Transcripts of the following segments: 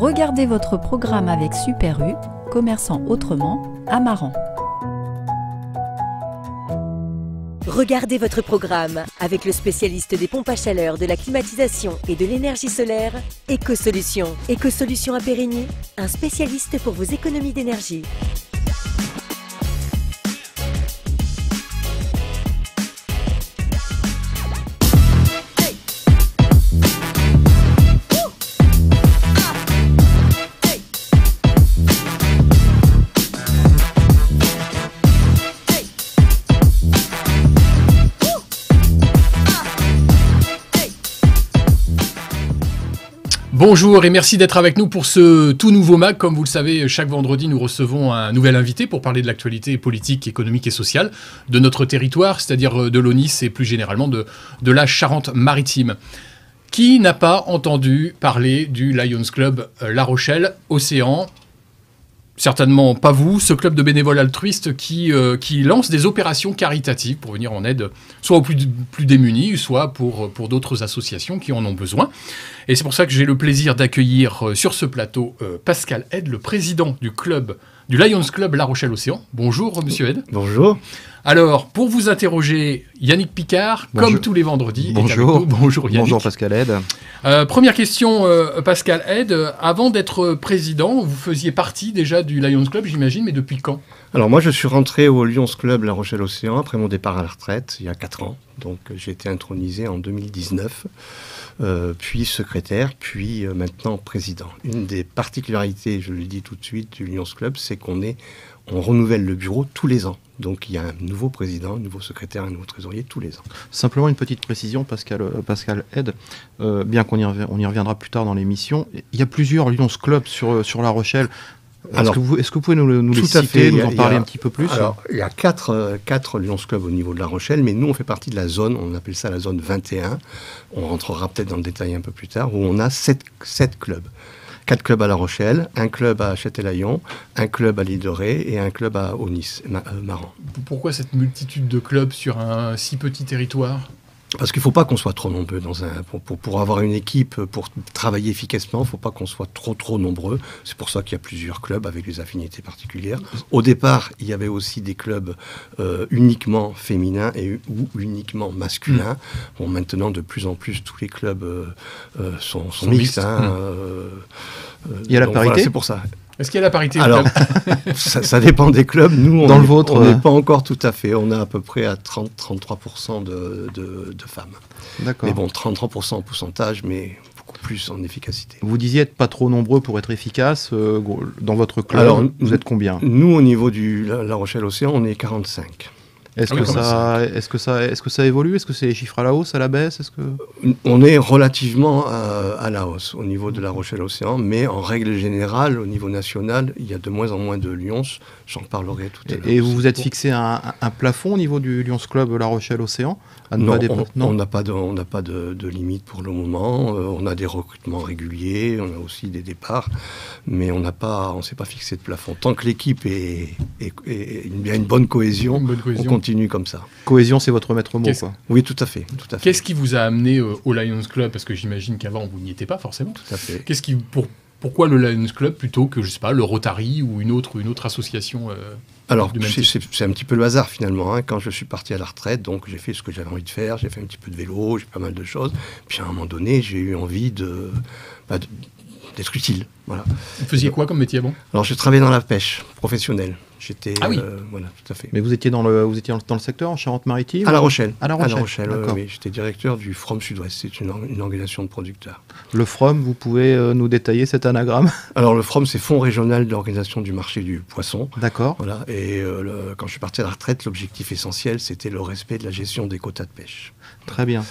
Regardez votre programme avec Super U, commerçant autrement, à Maran. Regardez votre programme avec le spécialiste des pompes à chaleur, de la climatisation et de l'énergie solaire, Écosolutions. Écosolutions à Périgny, un spécialiste pour vos économies d'énergie. Bonjour et merci d'être avec nous pour ce tout nouveau MAG. Comme vous le savez, chaque vendredi, nous recevons un nouvel invité pour parler de l'actualité politique, économique et sociale de notre territoire, c'est-à-dire de l'Aunis et plus généralement de la Charente-Maritime. Qui n'a pas entendu parler du Lions Club La Rochelle Océan ? Certainement pas vous, ce club de bénévoles altruistes qui lance des opérations caritatives pour venir en aide soit aux plus démunis, soit pour d'autres associations qui en ont besoin. Et c'est pour ça que j'ai le plaisir d'accueillir sur ce plateau Pascal Ed, le président du Lions Club La Rochelle Océan. Bonjour monsieur Ed. Bonjour. Alors, pour vous interroger, Yannick Picard, Bonjour. Comme tous les vendredis. Bonjour. Bonjour Yannick. Bonjour Pascal Ed. Première question, Pascal Ed. Avant d'être président, vous faisiez partie déjà du Lions Club, j'imagine, mais depuis quand ? Alors moi, je suis rentré au Lions Club La Rochelle Océan après mon départ à la retraite, il y a 4 ans. Donc j'ai été intronisé en 2019, puis secrétaire, puis maintenant président. Une des particularités, je le dis tout de suite, du Lions Club, c'est qu'on renouvelle le bureau tous les ans. Donc il y a un nouveau président, un nouveau secrétaire, un nouveau trésorier tous les ans. Simplement une petite précision, Pascal Ed, bien qu'on y reviendra plus tard dans l'émission, il y a plusieurs Lions Club sur La Rochelle. Est-ce que vous pouvez nous les citer, nous en parler un petit peu plus ? Alors, il y a 4 Lions Club au niveau de La Rochelle, mais nous, on fait partie de la zone, on appelle ça la zone 21. On rentrera peut-être dans le détail un peu plus tard, où on a 7 clubs. 4 clubs à La Rochelle, un club à Châtelaillon, un club à l'Île de Ré et un club à Aunis, Maran. Pourquoi cette multitude de clubs sur un si petit territoire ? Parce qu'il ne faut pas qu'on soit trop nombreux pour avoir une équipe, pour travailler efficacement, il ne faut pas qu'on soit trop nombreux. C'est pour ça qu'il y a plusieurs clubs avec des affinités particulières. Au départ, il y avait aussi des clubs uniquement féminins ou uniquement masculins. Bon, maintenant, de plus en plus, tous les clubs sont mixtes. Il y a la parité. Voilà, c'est pour ça. Est-ce qu'il y a la parité ? Alors, ça dépend des clubs. Nous, dans le vôtre, on n'est pas encore tout à fait. On est à peu près à 30-33% de femmes. D'accord. Mais bon, 33% en pourcentage, mais beaucoup plus en efficacité. Vous disiez être pas trop nombreux pour être efficace. Dans votre club, alors, vous êtes combien ? Nous, au niveau du La Rochelle Océan, on est 45. Est-ce que ça évolue ? Est-ce que c'est les chiffres à la hausse, à la baisse ? On est relativement à la hausse au niveau de La Rochelle Océan, mais en règle générale, au niveau national, il y a de moins en moins de Lions. J'en parlerai tout à l'heure. Et vous vous êtes fixé un plafond au niveau du Lions Club La Rochelle Océan ? Non, on n'a pas de limite pour le moment. On a des recrutements réguliers, on a aussi des départs, mais on s'est pas fixé de plafond. Tant que l'équipe il y a une bonne cohésion, on continue comme ça. Cohésion, c'est votre maître mot, quoi. Oui, tout à fait. Qu'est-ce qui vous a amené au Lions Club ? Parce que j'imagine qu'avant, vous n'y étiez pas forcément. Tout à fait. Pourquoi le Lions Club plutôt que, je sais pas, le Rotary ou une autre association Alors, c'est un petit peu le hasard finalement. Quand je suis parti à la retraite, donc j'ai fait ce que j'avais envie de faire. J'ai fait un petit peu de vélo, j'ai fait pas mal de choses. Puis à un moment donné, j'ai eu envie d'être utile. Voilà. Vous faisiez quoi comme métier avant ? Alors, je travaillais dans la pêche professionnelle. Ah oui. Voilà, tout à fait. Mais vous étiez dans le secteur, en Charente-Maritime ? À La Rochelle. À La Rochelle, D'accord. Oui, j'étais directeur du From Sud-Ouest. C'est une organisation de producteurs. Le From, vous pouvez nous détailler cet anagramme ? Alors, le From, c'est Fonds régional d'organisation du marché du poisson. D'accord. Voilà. Et quand je suis parti à la retraite, l'objectif essentiel, c'était le respect de la gestion des quotas de pêche. Très bien.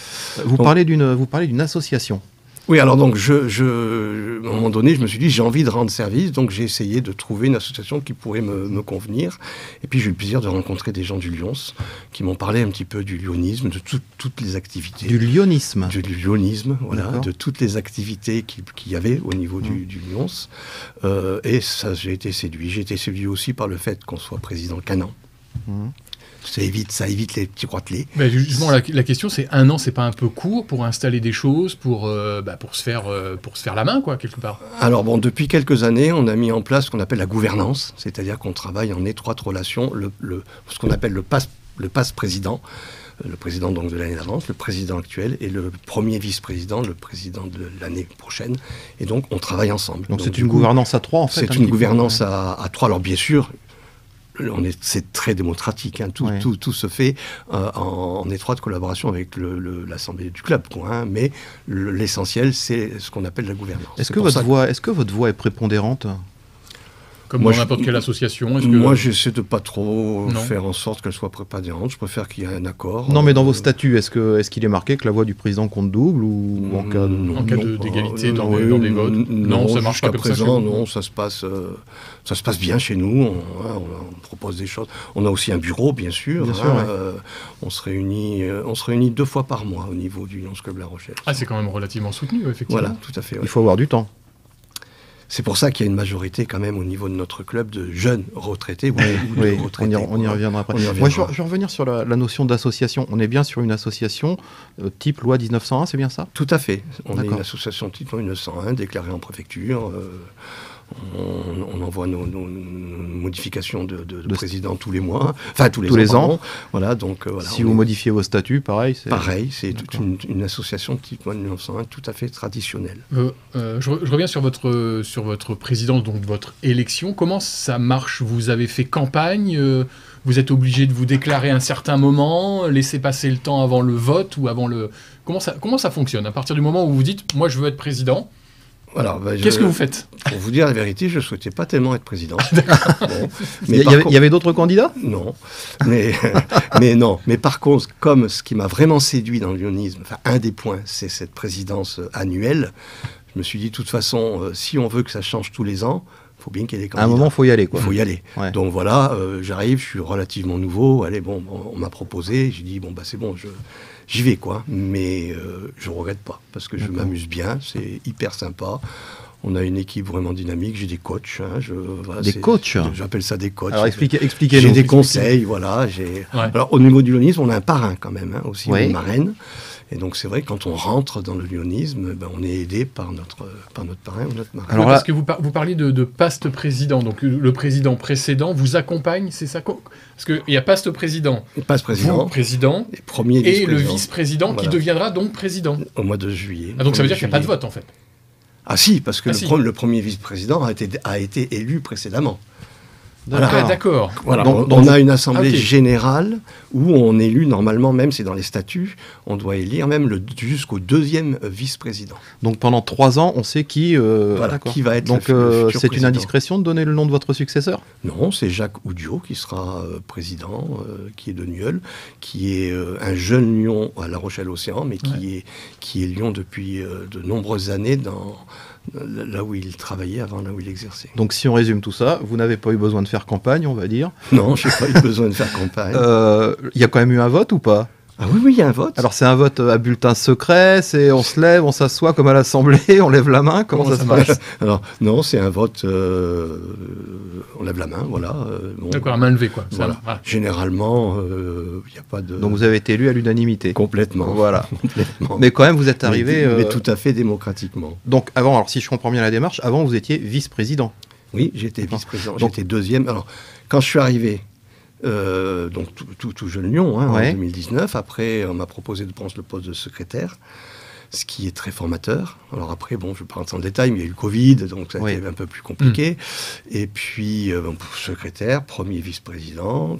Vous parlez d'une association. Oui, alors donc, à un moment donné, je me suis dit, j'ai envie de rendre service, donc j'ai essayé de trouver une association qui pourrait me convenir. Et puis, j'ai eu le plaisir de rencontrer des gens du Lions qui m'ont parlé un petit peu du lyonisme, de toutes les activités. Du lyonisme ? Du lyonisme, voilà, de toutes les activités qu'il y avait au niveau du Lions. Et ça, j'ai été séduit. J'ai été séduit aussi par le fait qu'on soit président Canan. Ça évite les petits roitelets. Mais justement, la question, c'est 1 an, c'est pas un peu court pour installer des choses, pour se faire la main, quoi, quelque part. Alors bon, depuis quelques années, on a mis en place ce qu'on appelle la gouvernance, c'est-à-dire qu'on travaille en étroite relation, ce qu'on appelle le passe président, le président donc de l'année d'avance, le président actuel et le premier vice-président, le président de l'année prochaine. Et donc, on travaille ensemble. Donc c'est une gouvernance à 3, en fait. C'est une gouvernance à 3. Alors bien sûr, c'est très démocratique, hein. Tout se fait en étroite collaboration avec l'assemblée du club, quoi, hein. Mais l'essentiel, c'est ce qu'on appelle la gouvernance. Est-ce que votre voix est prépondérante ? Comme dans n'importe quelle association. Moi, j'essaie de pas trop faire en sorte qu'elle soit prépondérante. Je préfère qu'il y ait un accord. Non, mais dans vos statuts, est-ce qu'il est marqué que la voix du président compte double ou en cas d'égalité dans les votes? Non, ça marche pas comme présent, ça. Non, ça se passe bien chez nous. On propose des choses. On a aussi un bureau, bien sûr. On se réunit 2 fois par mois au niveau du Lions Club La Rochelle. Ah, c'est quand même relativement soutenu, effectivement. Voilà, tout à fait. Ouais. Il faut avoir du temps. C'est pour ça qu'il y a une majorité quand même au niveau de notre club de jeunes retraités. Oui, on y reviendra après. Moi, je vais revenir sur la notion d'association. On est bien sur une association type loi 1901, c'est bien ça ? Tout à fait. On est une association type loi 1901, déclarée en préfecture. On envoie nos modifications de président tous les mois, enfin tous les ans. Voilà, donc, si vous modifiez vos statuts, pareil. C'est toute une association type 1901 tout à fait traditionnelle. Je reviens sur votre présidence, donc votre élection. Comment ça marche ? Vous avez fait campagne, vous êtes obligé de vous déclarer à un certain moment, laisser passer le temps avant le vote ou avant le... Comment ça fonctionne ? À partir du moment où vous dites « moi je veux être président », qu'est-ce que vous faites ? Pour vous dire la vérité, je ne souhaitais pas tellement être président. Il y avait d'autres candidats ? Non. Mais par contre, comme ce qui m'a vraiment séduit dans le lyonisme, un des points, c'est cette présidence annuelle, je me suis dit, de toute façon, si on veut que ça change tous les ans, il faut bien qu'il y ait des candidats. À un moment, il faut y aller, quoi. Il faut y aller. Ouais. Donc voilà, j'arrive, je suis relativement nouveau. Allez, on m'a proposé, j'ai dit, c'est bon, j'y vais, quoi. Mais je ne regrette pas, parce que je m'amuse bien, c'est hyper sympa. On a une équipe vraiment dynamique, j'ai des coachs. Hein, des coachs ? J'appelle ça des coachs. Alors expliquez-nous. J'ai des conseils, voilà. Alors au niveau du lyonisme, on a un parrain quand même, hein, aussi une marraine. Et donc c'est vrai que quand on rentre dans le lyonisme, on est aidé par notre parrain ou notre marraine. Alors parce que vous parliez de paste président, donc le président précédent vous accompagne, c'est ça ? Parce qu'il y a paste président, président et le vice-président qui deviendra donc président. Au mois de juillet. Ah, donc ça veut dire qu'il n'y a pas de vote en fait ? Ah si, parce que le premier vice-président a été élu précédemment. D'accord. Voilà, donc on a une assemblée générale où on élit normalement, même c'est dans les statuts, on doit élire même jusqu'au 2e vice-président. Donc pendant 3 ans, on sait qui va être le futur c'est une indiscrétion de donner le nom de votre successeur ? Non, c'est Jacques Oudiot qui sera président, qui est de Nieul, qui est un jeune lion à La Rochelle-Océan, mais qui est lion depuis de nombreuses années là où il travaillait avant, là où il exerçait. Donc si on résume tout ça, vous n'avez pas eu besoin de faire campagne, on va dire. Non, je n'ai pas eu besoin de faire campagne. Il y a quand même eu un vote ou pas ? Ah oui, il y a un vote. Alors c'est un vote à bulletin secret, on se lève, on s'assoit comme à l'Assemblée, on lève la main, comment ça se passe ? Alors non, c'est un vote, on lève la main, voilà. D'accord, à main levée, quoi. Voilà. Généralement, il n'y a pas de... Donc vous avez été élu à l'unanimité. Complètement. Voilà. Complètement. Mais quand même, vous êtes arrivé... Mais tout à fait démocratiquement. Donc avant, alors si je comprends bien la démarche, avant vous étiez vice-président. Oui, j'étais vice-président, j'étais 2e. Alors, quand je suis arrivé... donc tout jeune lion, en 2019. Après, on m'a proposé de prendre le poste de secrétaire, ce qui est très formateur. Alors après, je ne vais pas rentrer dans le détail, mais il y a eu le Covid, donc ça a été un peu plus compliqué. Et puis, secrétaire, premier vice-président,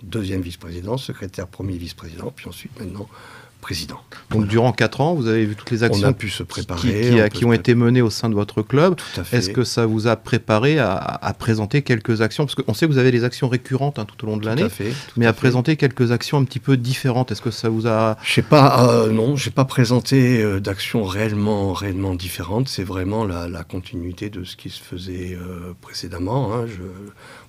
deuxième vice-président, secrétaire, premier vice-président, puis ensuite, maintenant, président. Donc durant 4 ans, vous avez vu toutes les actions qui ont été menées au sein de votre club. Tout à fait. Est-ce que ça vous a préparé à présenter quelques actions ? Parce qu'on sait que vous avez des actions récurrentes tout au long de l'année, mais à présenter quelques actions un petit peu différentes. Est-ce que ça vous a... Je sais pas, non, je n'ai pas présenté d'actions réellement différentes. C'est vraiment la continuité de ce qui se faisait précédemment.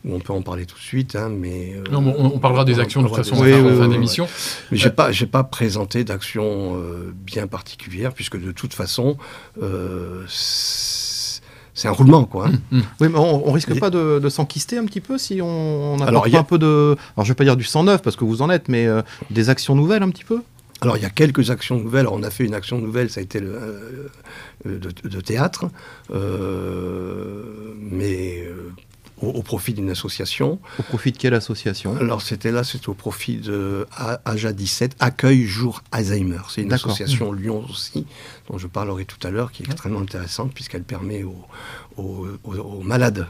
Où on peut en parler tout de suite, mais... non, on parlera des actions de toute façon à la fin d'émission. Mais j'ai pas présenté d'actions bien particulières, puisque de toute façon, c'est un roulement, quoi. Oui, mais on risque pas de s'enquister un petit peu si on apporte alors, un peu de... Alors, je vais pas dire du sang neuf, parce que vous en êtes, mais des actions nouvelles un petit peu? Alors, il y a quelques actions nouvelles. Alors, on a fait une action nouvelle, ça a été de théâtre, mais au profit d'une association. Au profit de quelle association? Alors, c'était au profit de AJA 17, Accueil Jour Alzheimer. C'est une association Lyon aussi, dont je parlerai tout à l'heure, qui est extrêmement intéressante, puisqu'elle permet aux malades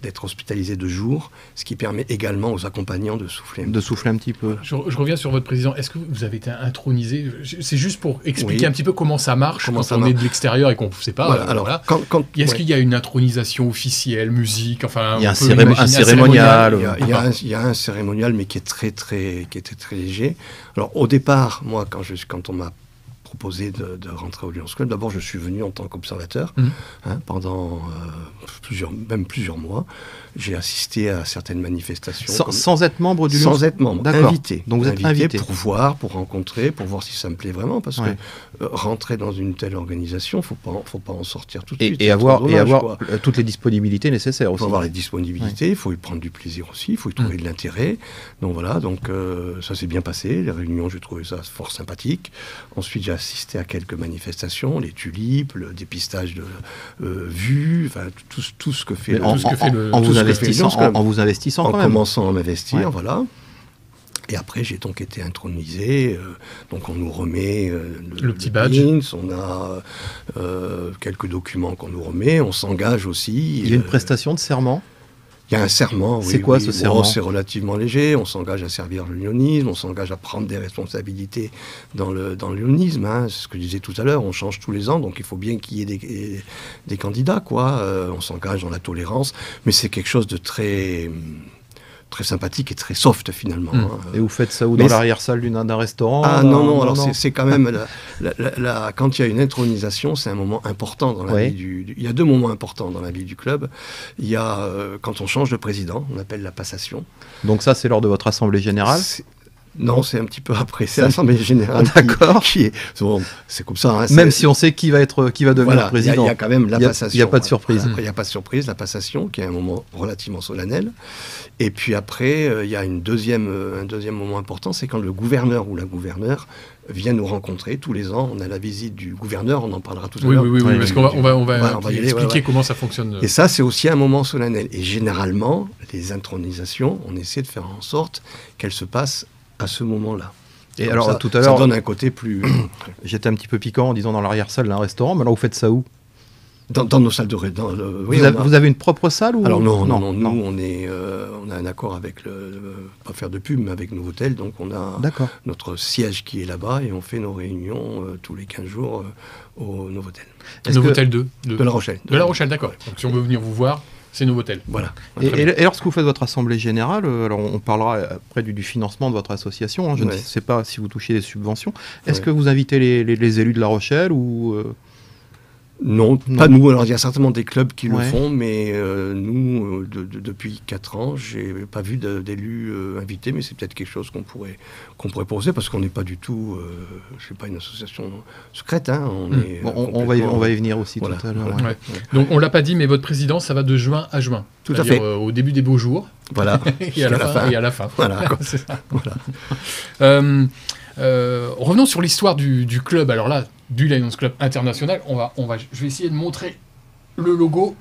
d'être hospitalisés de jour, ce qui permet également aux accompagnants de souffler. De souffler un petit peu. Je reviens sur votre président. Est-ce que vous avez été intronisé? C'est juste pour expliquer un petit peu comment ça marche quand on est de l'extérieur et qu'on ne sait pas. Voilà, alors, voilà. Est-ce qu'il y a une intronisation officielle, musique, enfin, il y a un cérémonial. Il y a un cérémonial, mais qui était très léger. Alors, au départ, moi, quand on m'a proposé de rentrer au Lions Club. D'abord, je suis venu en tant qu'observateur pendant plusieurs mois. J'ai assisté à certaines manifestations. Sans être membre du Lions Club? Sans être membre, invité. Donc vous êtes invité pour voir, pour rencontrer, pour voir si ça me plaît vraiment. Parce que rentrer dans une telle organisation, faut pas en sortir tout de suite. Et avoir toutes les disponibilités nécessaires aussi. Il faut avoir les disponibilités, il faut y prendre du plaisir aussi, il faut y trouver de l'intérêt. Donc voilà, ça s'est bien passé. Les réunions, j'ai trouvé ça fort sympathique. Ensuite, j'ai assisté à quelques manifestations, les tulipes, le dépistage de vues, enfin tout ce que fait en vous investissant quand même. En commençant à m'investir, voilà. Et après, j'ai donc été intronisé. Donc on nous remet le petit badge. On a quelques documents qu'on nous remet. On s'engage aussi. Il y a une prestation de serment? Il y a un serment, oui. C'est quoi ce serment? C'est relativement léger. On s'engage à servir le lyonisme, on s'engage à prendre des responsabilités dans le lyonisme. C'est ce que je disais tout à l'heure, on change tous les ans, donc il faut bien qu'il y ait des candidats, quoi. On s'engage dans la tolérance, mais c'est quelque chose de très sympathique et très soft finalement. Et vous faites ça où? Dans l'arrière-salle d'un restaurant? Ah non, alors c'est quand même... quand il y a une intronisation, c'est un moment important dans la vie il y a deux moments importants dans la vie du club. Il y a quand on change de président, on appelle la passation. Donc ça, c'est lors de votre assemblée générale? Non, c'est un petit peu après. C'est l'Assemblée générale qui est... Bon, c'est comme ça. Même si on sait qui va devenir président. Il y a quand même la passation. Il n'y a pas de surprise. Il n'y a pas de surprise, la passation, qui est un moment relativement solennel. Et puis après, il y a un deuxième moment important, c'est quand le gouverneur ou la gouverneure vient nous rencontrer. Tous les ans, on a la visite du gouverneur, on en parlera tout à l'heure. Oui, parce qu'on va expliquer comment ça fonctionne. Et ça, c'est aussi un moment solennel. Et généralement, les intronisations, on essaie de faire en sorte qu'elles se passent à ce moment-là. Et donc alors, tout à l'heure, ça donne un côté plus... J'étais un petit peu piquant en disant dans l'arrière-salle d'un restaurant, mais alors vous faites ça où? Dans nos salles de réunion. Vous avez une propre salle ou... Alors non. Nous, on a un accord avec pas faire de pub, mais avec Novotel, donc on a notre siège qui est là-bas et on fait nos réunions tous les 15 jours au Novotel. Novotel de La Rochelle. De La Rochelle, d'accord. Donc si on veut venir vous voir, c'est Novotel. Voilà. Et lorsque vous faites votre assemblée générale, alors on parlera après du financement de votre association, je ne sais pas si vous touchez des subventions. Est-ce que vous invitez les élus de La Rochelle ou... Non, pas nous. Alors, il y a certainement des clubs qui le font, mais nous, depuis 4 ans, j'ai pas vu d'élus invités, mais c'est peut-être quelque chose qu'on pourrait poser, parce qu'on n'est pas du tout, je sais pas, une association secrète. On va y venir aussi tout à l'heure. Donc, on l'a pas dit, mais votre présidence, ça va de juin à juin. Tout à fait. Au début des beaux jours. Voilà. et à la fin. Voilà. C'est ça. Revenons sur l'histoire du club. Alors là, du Lions Club International, je vais essayer de montrer le logo.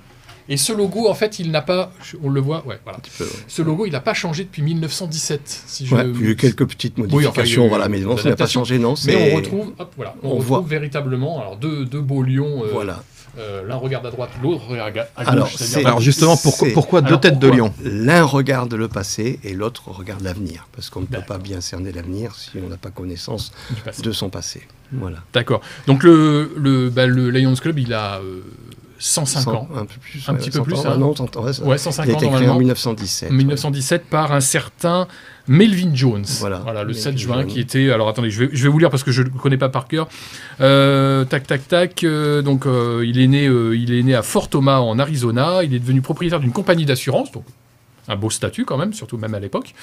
Et ce logo, en fait, il n'a pas... On le voit, voilà. Ce logo, il n'a pas changé depuis 1917. Il y a eu quelques petites modifications, mais non, ça n'a pas changé, non. Mais on retrouve, on retrouve véritablement deux beaux lions. Voilà. L'un regarde à droite, l'autre regarde à gauche. Alors justement, pourquoi deux têtes de lion? L'un regarde le passé et l'autre regarde l'avenir. Parce qu'on ne peut pas bien cerner l'avenir si on n'a pas connaissance de son passé. Voilà. D'accord. Donc le Lions Club, il a 105 ans. Un peu plus. Un petit peu plus. 105 ans il a été créé en 1917. 1917 par un certain Melvin Jones. Voilà le 7 juin qui était... Alors attendez, je vais vous lire parce que je ne le connais pas par cœur. Donc il est né à Fort Thomas en Arizona. Il est devenu propriétaire d'une compagnie d'assurance. Donc un beau statut quand même, surtout même à l'époque.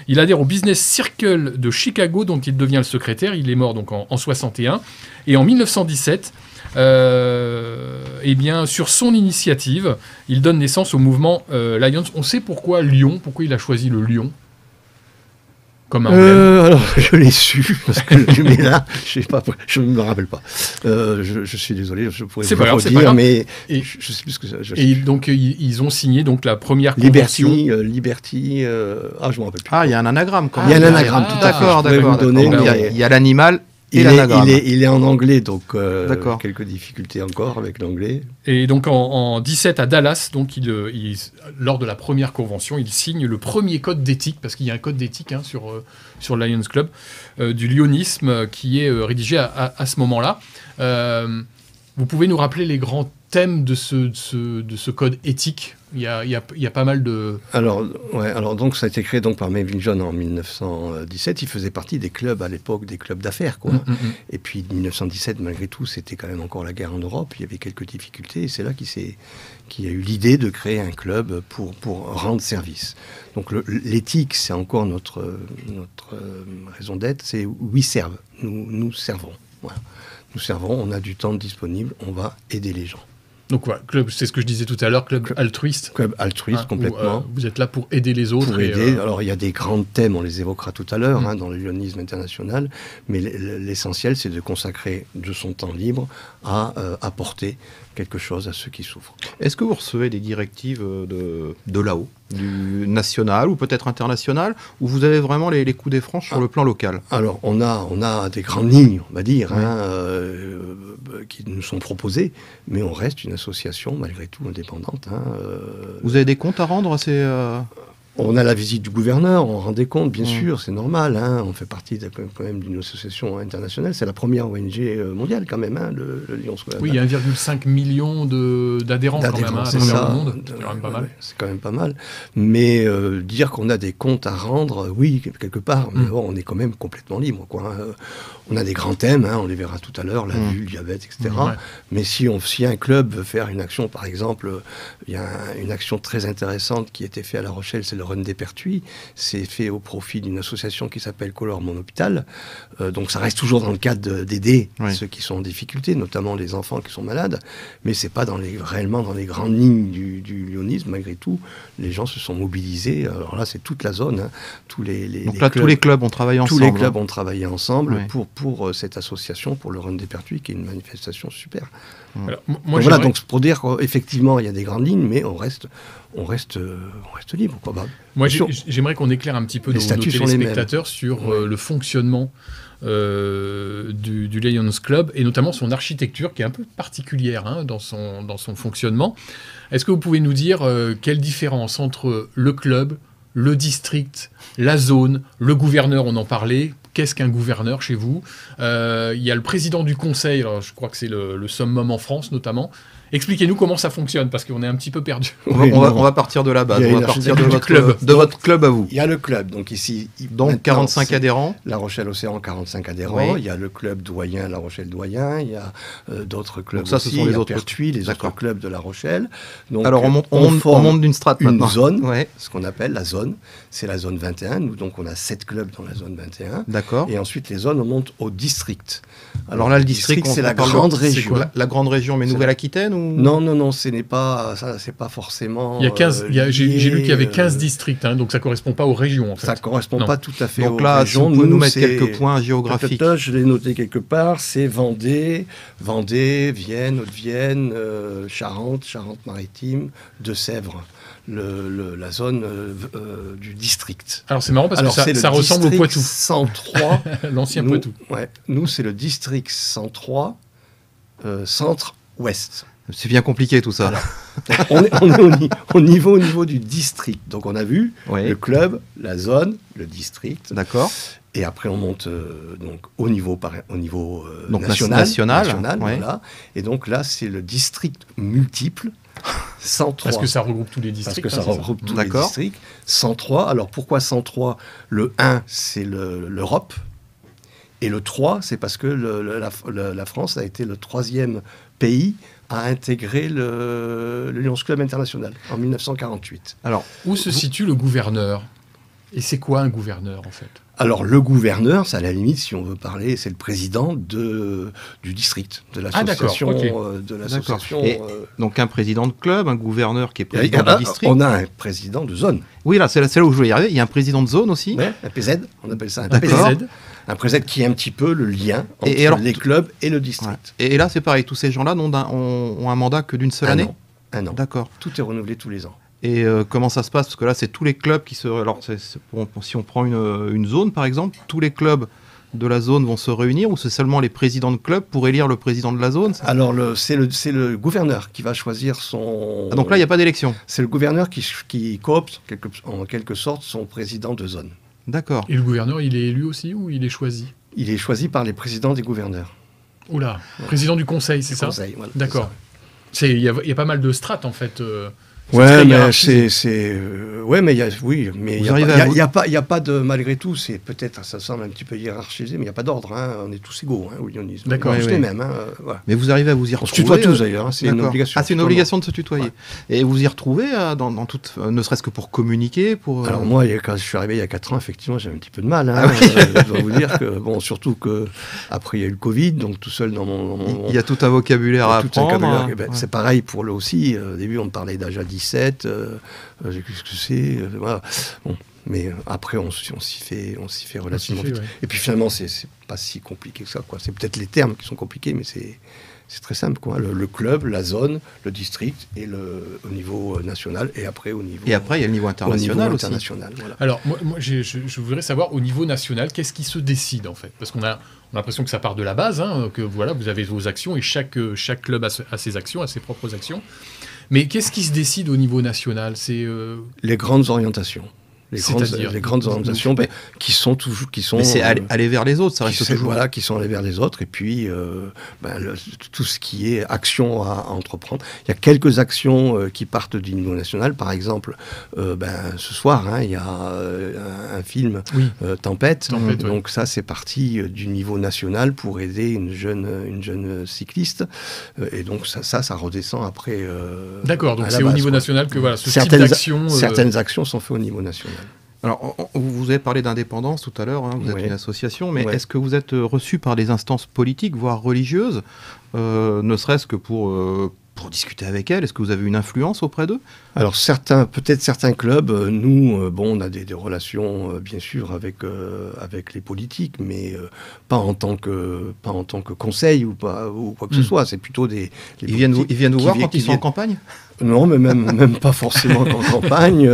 Il adhère au Business Circle de Chicago, dont il devient le secrétaire. Il est mort donc en 61. Et en 1917, eh bien, sur son initiative, il donne naissance au mouvement Lions. On sait pourquoi Lyon, pourquoi il a choisi le lion comme emblème. Alors, je l'ai su, parce que mais là, je ne me rappelle pas. Je suis désolé, je pourrais vous le redire, mais je ne sais plus ce que c'est. Et donc, ils ont signé donc, la première convention. Liberty, je me rappelle plus. Ah, il y a un anagramme quand même. Il y a un anagramme, tout à fait. D'accord. Il y a l'animal. Il est en anglais, donc quelques difficultés encore avec l'anglais. Et donc en 17 à Dallas, donc lors de la première convention, il signe le premier code d'éthique, parce qu'il y a un code d'éthique sur Lions Club, du lyonisme qui est rédigé à ce moment-là. Vous pouvez nous rappeler les grands thèmes de ce code éthique? Il y a pas mal de... Alors donc ça a été créé donc par Melvin John en 1917. Il faisait partie des clubs à l'époque, des clubs d'affaires, quoi. Et puis 1917, malgré tout, c'était quand même encore la guerre en Europe. Il y avait quelques difficultés et c'est là qu'il y a eu l'idée de créer un club pour rendre service. Donc l'éthique, c'est encore notre raison d'être. C'est we serve. Nous servons. Voilà. Nous servons. On a du temps disponible. On va aider les gens. Donc voilà, club, c'est ce que je disais tout à l'heure, club altruiste. Club altruiste, complètement. Où, vous êtes là pour aider les autres. Pour aider. Alors il y a des grands thèmes, on les évoquera tout à l'heure, dans le lyonisme international, mais l'essentiel c'est de consacrer de son temps libre à apporter quelque chose à ceux qui souffrent. Est-ce que vous recevez des directives de là-haut, du national ou peut-être international, ou vous avez vraiment les coups des franches sur le plan local? Alors on a des grandes lignes, on va dire, qui nous sont proposées, mais on reste une association malgré tout indépendante. Vous avez des comptes à rendre à ces... On a la visite du gouverneur, on rend des comptes, bien sûr, c'est normal. On fait partie quand même d'une association internationale. C'est la première ONG mondiale quand même, le Lions Club. Oui, il y a 1,5 million d'adhérents quand même, c'est ça. Monde. C'est quand même pas mal. C'est quand même pas mal. Mais dire qu'on a des comptes à rendre, oui, quelque part, mais bon, on est quand même complètement libre, quoi. On a des grands thèmes, on les verra tout à l'heure, la vue, le diabète, etc. Mais si un club veut faire une action, par exemple, il y a une action très intéressante qui a été faite à La Rochelle, c'est le Run des Pertuis. C'est fait au profit d'une association qui s'appelle Color Mon Hôpital. Donc ça reste toujours dans le cadre d'aider ceux qui sont en difficulté, notamment les enfants qui sont malades. Mais c'est pas réellement dans les grandes lignes du lyonisme. Malgré tout, les gens se sont mobilisés. Alors là, c'est toute la zone. Tous les clubs ont travaillé ensemble. Tous les clubs ont travaillé ensemble pour cette association, pour le Run des Pertuis, qui est une manifestation super. Alors, donc pour dire qu'effectivement, il y a des grandes lignes, mais on reste libre, quoi. Moi, j'aimerais qu'on éclaire un petit peu nos téléspectateurs sur le fonctionnement du Lions Club, et notamment son architecture, qui est un peu particulière dans son fonctionnement. Est-ce que vous pouvez nous dire quelle différence entre le club, le district, la zone, le gouverneur, on en parlait? Qu'est-ce qu'un gouverneur chez vous? Il y a le président du conseil, alors je crois que c'est le summum en France notamment. Expliquez-nous comment ça fonctionne, parce qu'on est un petit peu perdu. On va partir de la base, on va partir de votre club à vous. Il y a le club, donc ici... Donc 45 adhérents. La Rochelle-Océan, 45 adhérents. Il y a le club doyen, La Rochelle-Doyen. Il y a d'autres clubs aussi. Ce sont les autres Pertuis, les autres clubs de La Rochelle. Donc, alors on monte d'une strate maintenant. Une zone, ce qu'on appelle la zone. C'est la zone 21. Nous, donc, on a 7 clubs dans la zone 21. D'accord. Et ensuite, les zones, on monte au district. Alors là, le district, c'est la grande région. La grande région, mais Nouvelle-Aquitaine ou... Non, ce n'est pas ça, c'est pas forcément. Il y a 15. J'ai lu qu'il y avait 15 districts, donc ça correspond pas aux régions. En fait. Ça correspond pas tout à fait aux régions. Donc là, si on peut nous mettre quelques points géographiques. Je l'ai noté quelque part. C'est Vendée, Vienne, Haute-Vienne, Charente-Maritime, Deux-Sèvres. La zone du district. Alors c'est marrant parce que ça ressemble au Poitou. 103. L'ancien Poitou. Nous, c'est le district 103, centre-ouest. C'est bien compliqué tout ça. On est au niveau du district. Donc on a vu le club, la zone, le district. D'accord. Et après on monte donc au niveau donc national. Voilà. Et donc là c'est le district multiple. 103. Parce que ça regroupe tous les districts. Parce que ça regroupe tous les districts. 103. Alors pourquoi 103? Le 1, c'est l'Europe. Et le 3, c'est parce que la France a été le 3e pays à intégrer le Lions Club International en 1948. Alors, où se situe le gouverneur? Et c'est quoi un gouverneur, en fait? Alors, le gouverneur, c'est à la limite, si on veut parler, c'est le président du district, de l'association. Donc, un président de club, un gouverneur qui est président du district. On a un président de zone. Oui, là, c'est là où je voulais y arriver. Il y a un président de zone aussi. Oui, un PZ, on appelle ça un PZ. Un PZ qui est un petit peu le lien entre les clubs et le district. Ouais. Et là, c'est pareil, tous ces gens-là ont un mandat que d'une seule année. Un an. D'accord. Tout est renouvelé tous les ans. Et comment ça se passe? Parce que là, c'est tous les clubs qui se... Alors, si on prend une zone, par exemple, tous les clubs de la zone vont se réunir, ou c'est seulement les présidents de club pour élire le président de la zone? Alors, c'est le gouverneur qui va choisir son... Ah, donc là, il n'y a pas d'élection? C'est le gouverneur qui coopte, en quelque sorte, son président de zone. D'accord. Et le gouverneur, il est élu aussi, ou il est choisi? Il est choisi par les présidents des gouverneurs. Oula, président du conseil, c'est ça? Conseil, voilà. D'accord. Il y a pas mal de strates, en fait. Ouais, mais mais il y a pas de, malgré tout, c'est peut-être, ça semble un petit peu hiérarchisé, mais il n'y a pas d'ordre, hein, on est tous égaux, hein, au Lyonisme. D'accord. Les mêmes, hein, voilà. Mais vous arrivez à vous y retrouver. On se tutoie tous d'ailleurs, hein, c'est une obligation. Ah, c'est une obligation de se tutoyer. Ouais. Et vous y retrouvez dans toute, ne serait-ce que pour communiquer, pour. Alors moi, quand je suis arrivé il y a 4 ans, effectivement, j'avais un petit peu de mal. Hein, je dois vous dire que surtout que après il y a eu le Covid, donc tout seul dans mon. Il y a tout un vocabulaire à apprendre. C'est pareil pour le aussi. Au début, on me parlait d'âge à 17. Qu'est-ce que c'est voilà. Bon, mais après on s'y fait relativement vite. Ouais. Et puis finalement c'est pas si compliqué que ça, quoi. C'est peut-être les termes qui sont compliqués, mais c'est très simple, quoi. Le club, la zone, le district et au niveau national, et après au niveau. Et après il y a le niveau international aussi. Voilà. Alors moi je voudrais savoir au niveau national qu'est-ce qui se décide en fait, parce qu'on a l'impression que ça part de la base, hein, que voilà vous avez vos actions et chaque club a ses actions, a ses propres actions. Mais qu'est-ce qui se décide au niveau national? C'est les grandes orientations. Les grandes orientations qui sont... Mais c'est aller vers les autres, ça reste toujours... Voilà, qui sont allés vers les autres, et puis tout ce qui est action à entreprendre. Il y a quelques actions qui partent du niveau national. Par exemple, ce soir, hein, il y a un film, Tempête. Donc ça, c'est parti du niveau national pour aider une jeune cycliste. Et donc ça redescend après... D'accord, donc c'est au niveau national que voilà, type d'action... Certaines actions sont faites au niveau national. Alors, vous avez parlé d'indépendance tout à l'heure, hein, vous êtes une association, mais est-ce que vous êtes reçu par des instances politiques, voire religieuses, ne serait-ce que pour discuter avec elles? Est-ce que vous avez une influence auprès d'eux? Alors, peut-être certains clubs, nous, on a des relations, bien sûr, avec les politiques, mais pas en tant que conseil ou quoi que ce soit. C'est plutôt Ils viennent vous voir quand ils sont en campagne? Non, mais même pas forcément en campagne.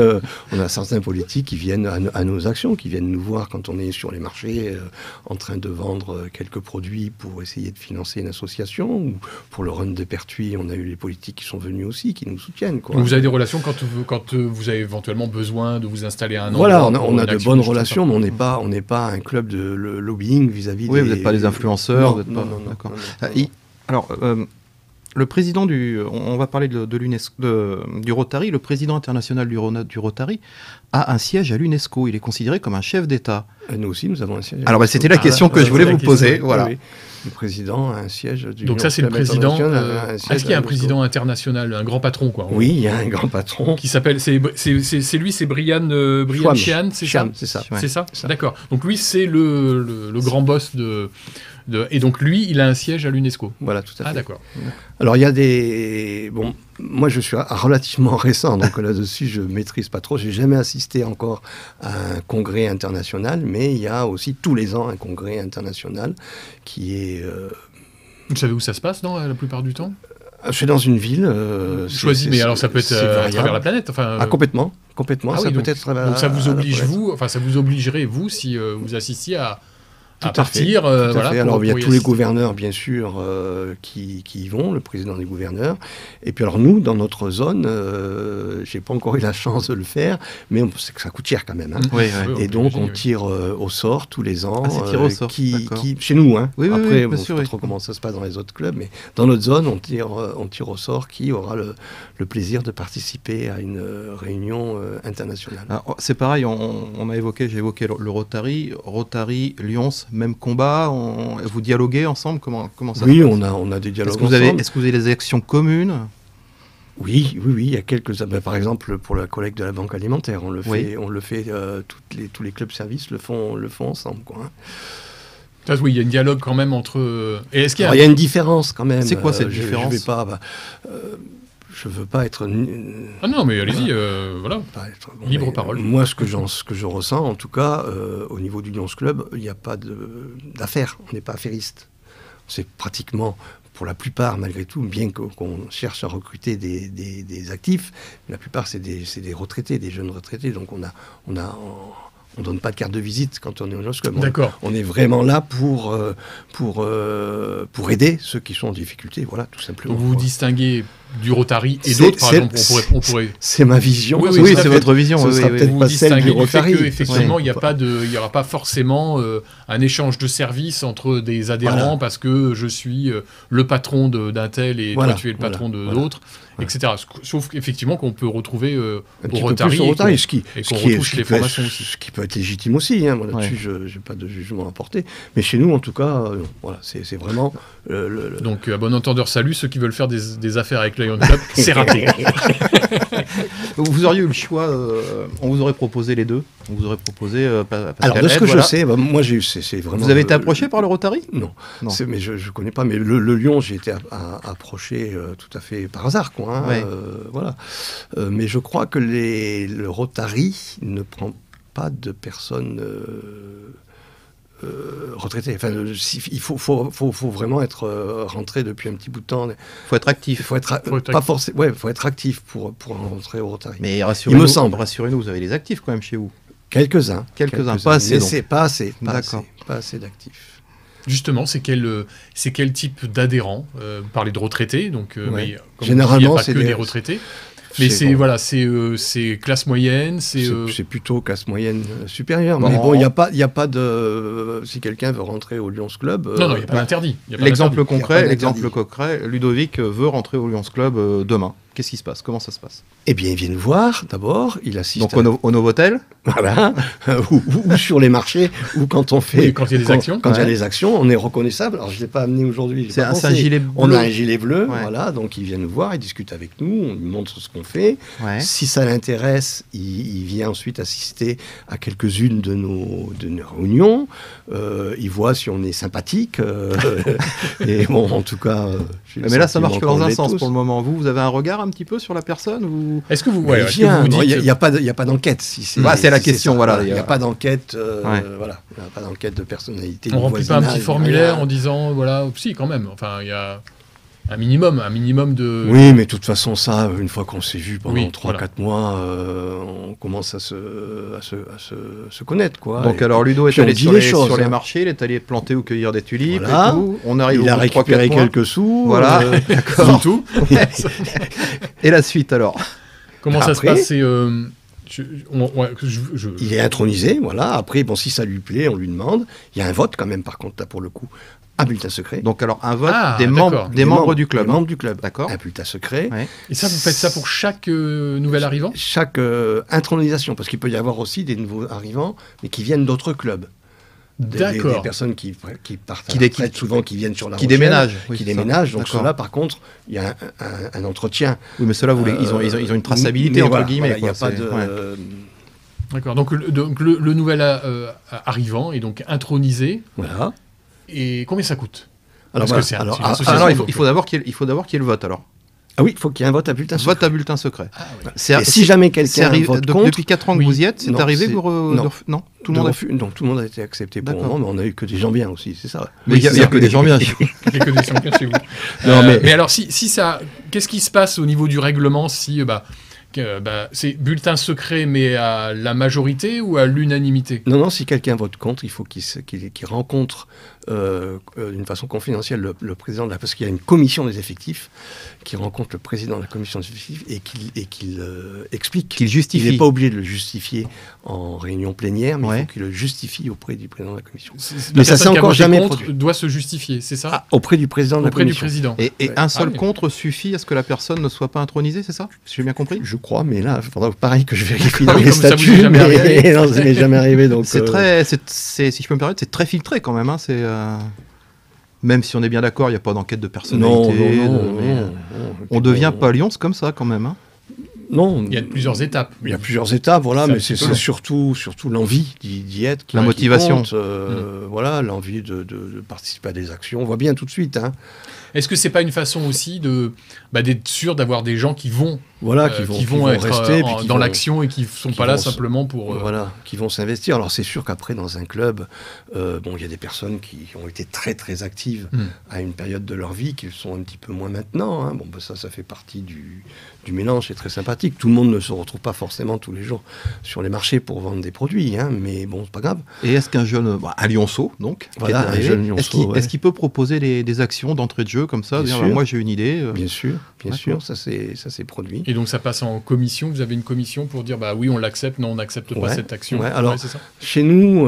On a certains politiques qui viennent à nos actions, qui viennent nous voir quand on est sur les marchés en train de vendre quelques produits pour essayer de financer une association. Ou pour le run de Pertuis, on a eu les politiques qui sont venus aussi, qui nous soutiennent, quoi. Donc vous avez des relations quand vous avez éventuellement besoin de vous installer à un endroit? Voilà, on a de bonnes relations, mais on n'est pas un club de lobbying vis-à-vis des... Oui, vous n'êtes pas des influenceurs. Non. Alors... le président on va parler de l'UNESCO, du Rotary. Le président international du Rotary a un siège à l'UNESCO. Il est considéré comme un chef d'État. Nous aussi, nous avons un siège. Alors, c'était la question que je voulais vous poser. Voilà. Oui. Le président a un siège du. Donc ça, c'est le président. Est-ce qu'il y a un président international, un grand patron, quoi? Oui, il y a un grand patron. Qui s'appelle. C'est Brian Sheehan, c'est ça? C'est ça. D'accord. Donc lui, c'est le grand boss et donc lui, il a un siège à l'UNESCO. Voilà, tout à fait. Ah, d'accord. Alors il y a des... Bon, moi je suis relativement récent, donc là-dessus je ne maîtrise pas trop. Je n'ai jamais assisté encore à un congrès international, mais il y a aussi tous les ans un congrès international qui est... Vous savez où ça se passe la plupart du temps? Je suis dans une ville... choisie, mais alors ça peut être à travers la planète, enfin... Complètement. Ah, ça oui, peut être... Donc ça vous oblige, ça vous obligerait, vous, si vous assistiez à partir. Tout à fait. Alors, il y a tous les gouverneurs, bien sûr, qui y vont, le président des gouverneurs. Et puis, alors, nous, dans notre zone, je n'ai pas encore eu la chance de le faire, mais on sait que ça coûte cher quand même. Hein. Et donc, on tire au sort tous les ans. C'est tiré au sort, chez nous, hein. Après, je ne sais pas trop comment ça se passe dans les autres clubs, mais dans notre zone, on tire au sort qui aura le plaisir de participer à une réunion internationale. C'est pareil, j'ai évoqué le Rotary, Lyons, même combat, vous dialoguez ensemble, comment ça se passe? Oui, on a des dialogues ensemble. Est-ce que vous avez des actions communes? Oui, il y a quelques... par exemple, pour la collecte de la banque alimentaire, on le fait, tous les clubs services le font ensemble, quoi. Oui, il y a un dialogue quand même entre... Et est-ce qu'il y a... il y a une différence quand même. C'est quoi cette différence? Je veux pas être... Ah non, mais allez-y, voilà. Libre parole. Moi, ce que je ressens, en tout cas, au niveau du Lions Club, il n'y a pas d'affaires. On n'est pas affairiste. C'est pratiquement, pour la plupart, malgré tout, bien qu'on cherche à recruter des actifs, la plupart, c'est des retraités, des jeunes retraités. Donc, on donne pas de carte de visite quand on est au Lions Club. D'accord. On est vraiment là pour aider ceux qui sont en difficulté, voilà, tout simplement. Donc vous distinguez du Rotary et d'autres, par exemple, on pourrait... C'est ma vision. Oui, c'est votre vision. Ce sera peut-être pas celle du Rotary. Effectivement, il n'y aura pas forcément un échange de services entre des adhérents parce que je suis le patron d'un tel et toi tu es le patron de l'autre, etc. Sauf qu'effectivement qu'on peut retrouver au Rotary et qu'on retouche les formations aussi. Ce qui peut être légitime aussi. Moi, là-dessus, je n'ai pas de jugement à apporter. Mais chez nous, en tout cas, voilà, c'est vraiment... Donc, à bon entendeur, salut ceux qui veulent faire des affaires avec Lions Club, c'est raté. Vous auriez eu le choix, on vous aurait proposé les deux. On vous aurait proposé Pascal Alors, de ce Aide, que je sais, moi j'ai eu, c'est vraiment... Vous avez été approché par le Rotary? Non. Mais je ne connais pas. Mais le Lyon, j'ai été approché tout à fait par hasard, quoi. Voilà. Mais je crois que le Rotary ne prend pas de personnes... retraité. Enfin, il faut vraiment être rentré depuis un petit bout de temps. Il faut être actif. Faut être actif pour rentrer au Rotary. Mais rassurez-nous, vous avez les actifs quand même chez vous. Quelques-uns. Pas assez. Mais c'est pas assez. D'accord. Pas assez d'actifs. Justement, c'est quel type d'adhérents Vous parlez de retraités, donc mais, comme généralement, il n'y a pas que des retraités. Mais c'est classe moyenne, c'est plutôt classe moyenne supérieure. Mais bon, il n'y a pas de... Si quelqu'un veut rentrer au Lions Club... Non, il n'y a pas d'interdit. L'exemple concret, Ludovic veut rentrer au Lions Club demain. Qu'est-ce qui se passe? Comment ça se passe? Eh bien, il vient nous voir, d'abord, il assiste... Donc au Novotel? Voilà, ou sur les marchés, ou quand on fait... Oui, quand il y a des actions. Quand il y a des actions, on est reconnaissable. Alors, je ne l'ai pas amené aujourd'hui. C'est un gilet bleu. On a un gilet bleu, voilà, donc il vient nous voir, il discute avec nous, on lui montre ce qu'on fait. Ouais. Si ça l'intéresse, il vient ensuite assister à quelques-unes de nos réunions. Il voit si on est sympathique. Et bon, en tout cas... mais là, ça marche que dans un sens pour le moment. Vous avez un regard un petit peu sur la personne ou... Est-ce que vous... Il n'y a pas d'enquête. C'est la question, voilà. Il n'y a pas d'enquête, voilà. Il n'y a pas d'enquête de personnalité. On ne remplit pas un petit formulaire en disant, voilà, si, quand même. Enfin, il y a un minimum de... Oui, mais de toute façon, ça, une fois qu'on s'est vu pendant 3-4 mois, on commence à se connaître, quoi. Donc, alors, Ludo est allé sur les marchés, il est allé planter ou cueillir des tulipes et tout. Il a récupéré quelques sous. Voilà, d'accord. Tout. Et la suite, alors? Comment ça se passe? Il est intronisé, voilà. Après, bon, si ça lui plaît, on lui demande. Il y a un vote quand même, par contre, là, pour le coup. Un bulletin secret. Donc alors un vote des membres du club. Des membres du club. D'accord. Un bulletin secret. Ouais. Et ça, vous faites ça pour chaque nouvel arrivant? Chaque intronisation, parce qu'il peut y avoir aussi des nouveaux arrivants, mais qui viennent d'autres clubs. D'accord. Des personnes qui partent à la retraite, souvent qui viennent sur la Rochelle, déménagent. Qui déménagent. Donc ceux-là, par contre, il y a un entretien. Oui, mais ceux-là, ils ont une traçabilité, entre guillemets. Il n'y a pas de... D'accord. Donc le nouvel arrivant est donc intronisé. Voilà. Et combien ça coûte? Alors, il faut d'abord qu'il y ait le vote, alors. Ah oui, il faut qu'il y ait un vote à bulletin secret. Vote à bulletin secret. Ah, oui. Et si jamais quelqu'un vote contre... Depuis 4 ans que vous y êtes, c'est arrivé Non, tout le monde tout le monde a été accepté pour le moment, mais on a eu que des gens bien aussi, c'est ça. Mais il n'y a que des gens bien chez vous. Il n'y a que des gens bien chez vous. Mais alors, si ça... Qu'est-ce qui se passe au niveau du règlement si... c'est bulletin secret, mais à la majorité ou à l'unanimité? Non, si quelqu'un vote contre, il faut qu'il rencontre d'une façon confidentielle le président parce qu'il y a une commission des effectifs qui rencontre le président de la commission des effectifs et qu'il explique. Qu'il justifie. Il n'est pas obligé de le justifier en réunion plénière, mais il faut qu'il le justifie auprès du président de la commission. Mais ça s'est encore jamais produit. Doit se justifier, c'est ça? Auprès du président de la commission. Du président. Et un seul contre suffit à ce que la personne ne soit pas intronisée, c'est ça? Si j'ai bien compris? Je crois, mais là, il faudra pareil que je vérifie dans les statuts. Ça m'est jamais arrivé. Donc, si je peux me permettre, c'est très filtré quand même. Même si on est bien d'accord, il n'y a pas d'enquête de personnalité. On devient pas Lyon, c'est comme ça quand même. Hein. Non. Il y a plusieurs étapes. Il y a plusieurs étapes, voilà, mais c'est surtout l'envie d'y être. La motivation. Voilà, l'envie de participer à des actions. On voit bien tout de suite. Hein. Est-ce que c'est pas une façon aussi d'être sûr d'avoir des gens qui vont être rester dans l'action et qui sont pas là simplement pour voilà, qui vont s'investir. Alors c'est sûr qu'après dans un club, il y a des personnes qui ont été très très actives à une période de leur vie, qui sont un petit peu moins maintenant. Hein. Ça fait partie du mélange, c'est très sympathique. Tout le monde ne se retrouve pas forcément tous les jours sur les marchés pour vendre des produits, hein, mais bon, c'est pas grave. Et est-ce qu'un jeune, un Lyonceau, donc, voilà, un jeune Lyonceau, est-ce qu'il peut proposer des actions d'entrée de jeu comme ça, dire, moi j'ai une idée Bien sûr, ça c'est produit. Et donc ça passe en commission, vous avez une commission pour dire oui on l'accepte, non on n'accepte pas cette action. Alors c'est ça chez nous,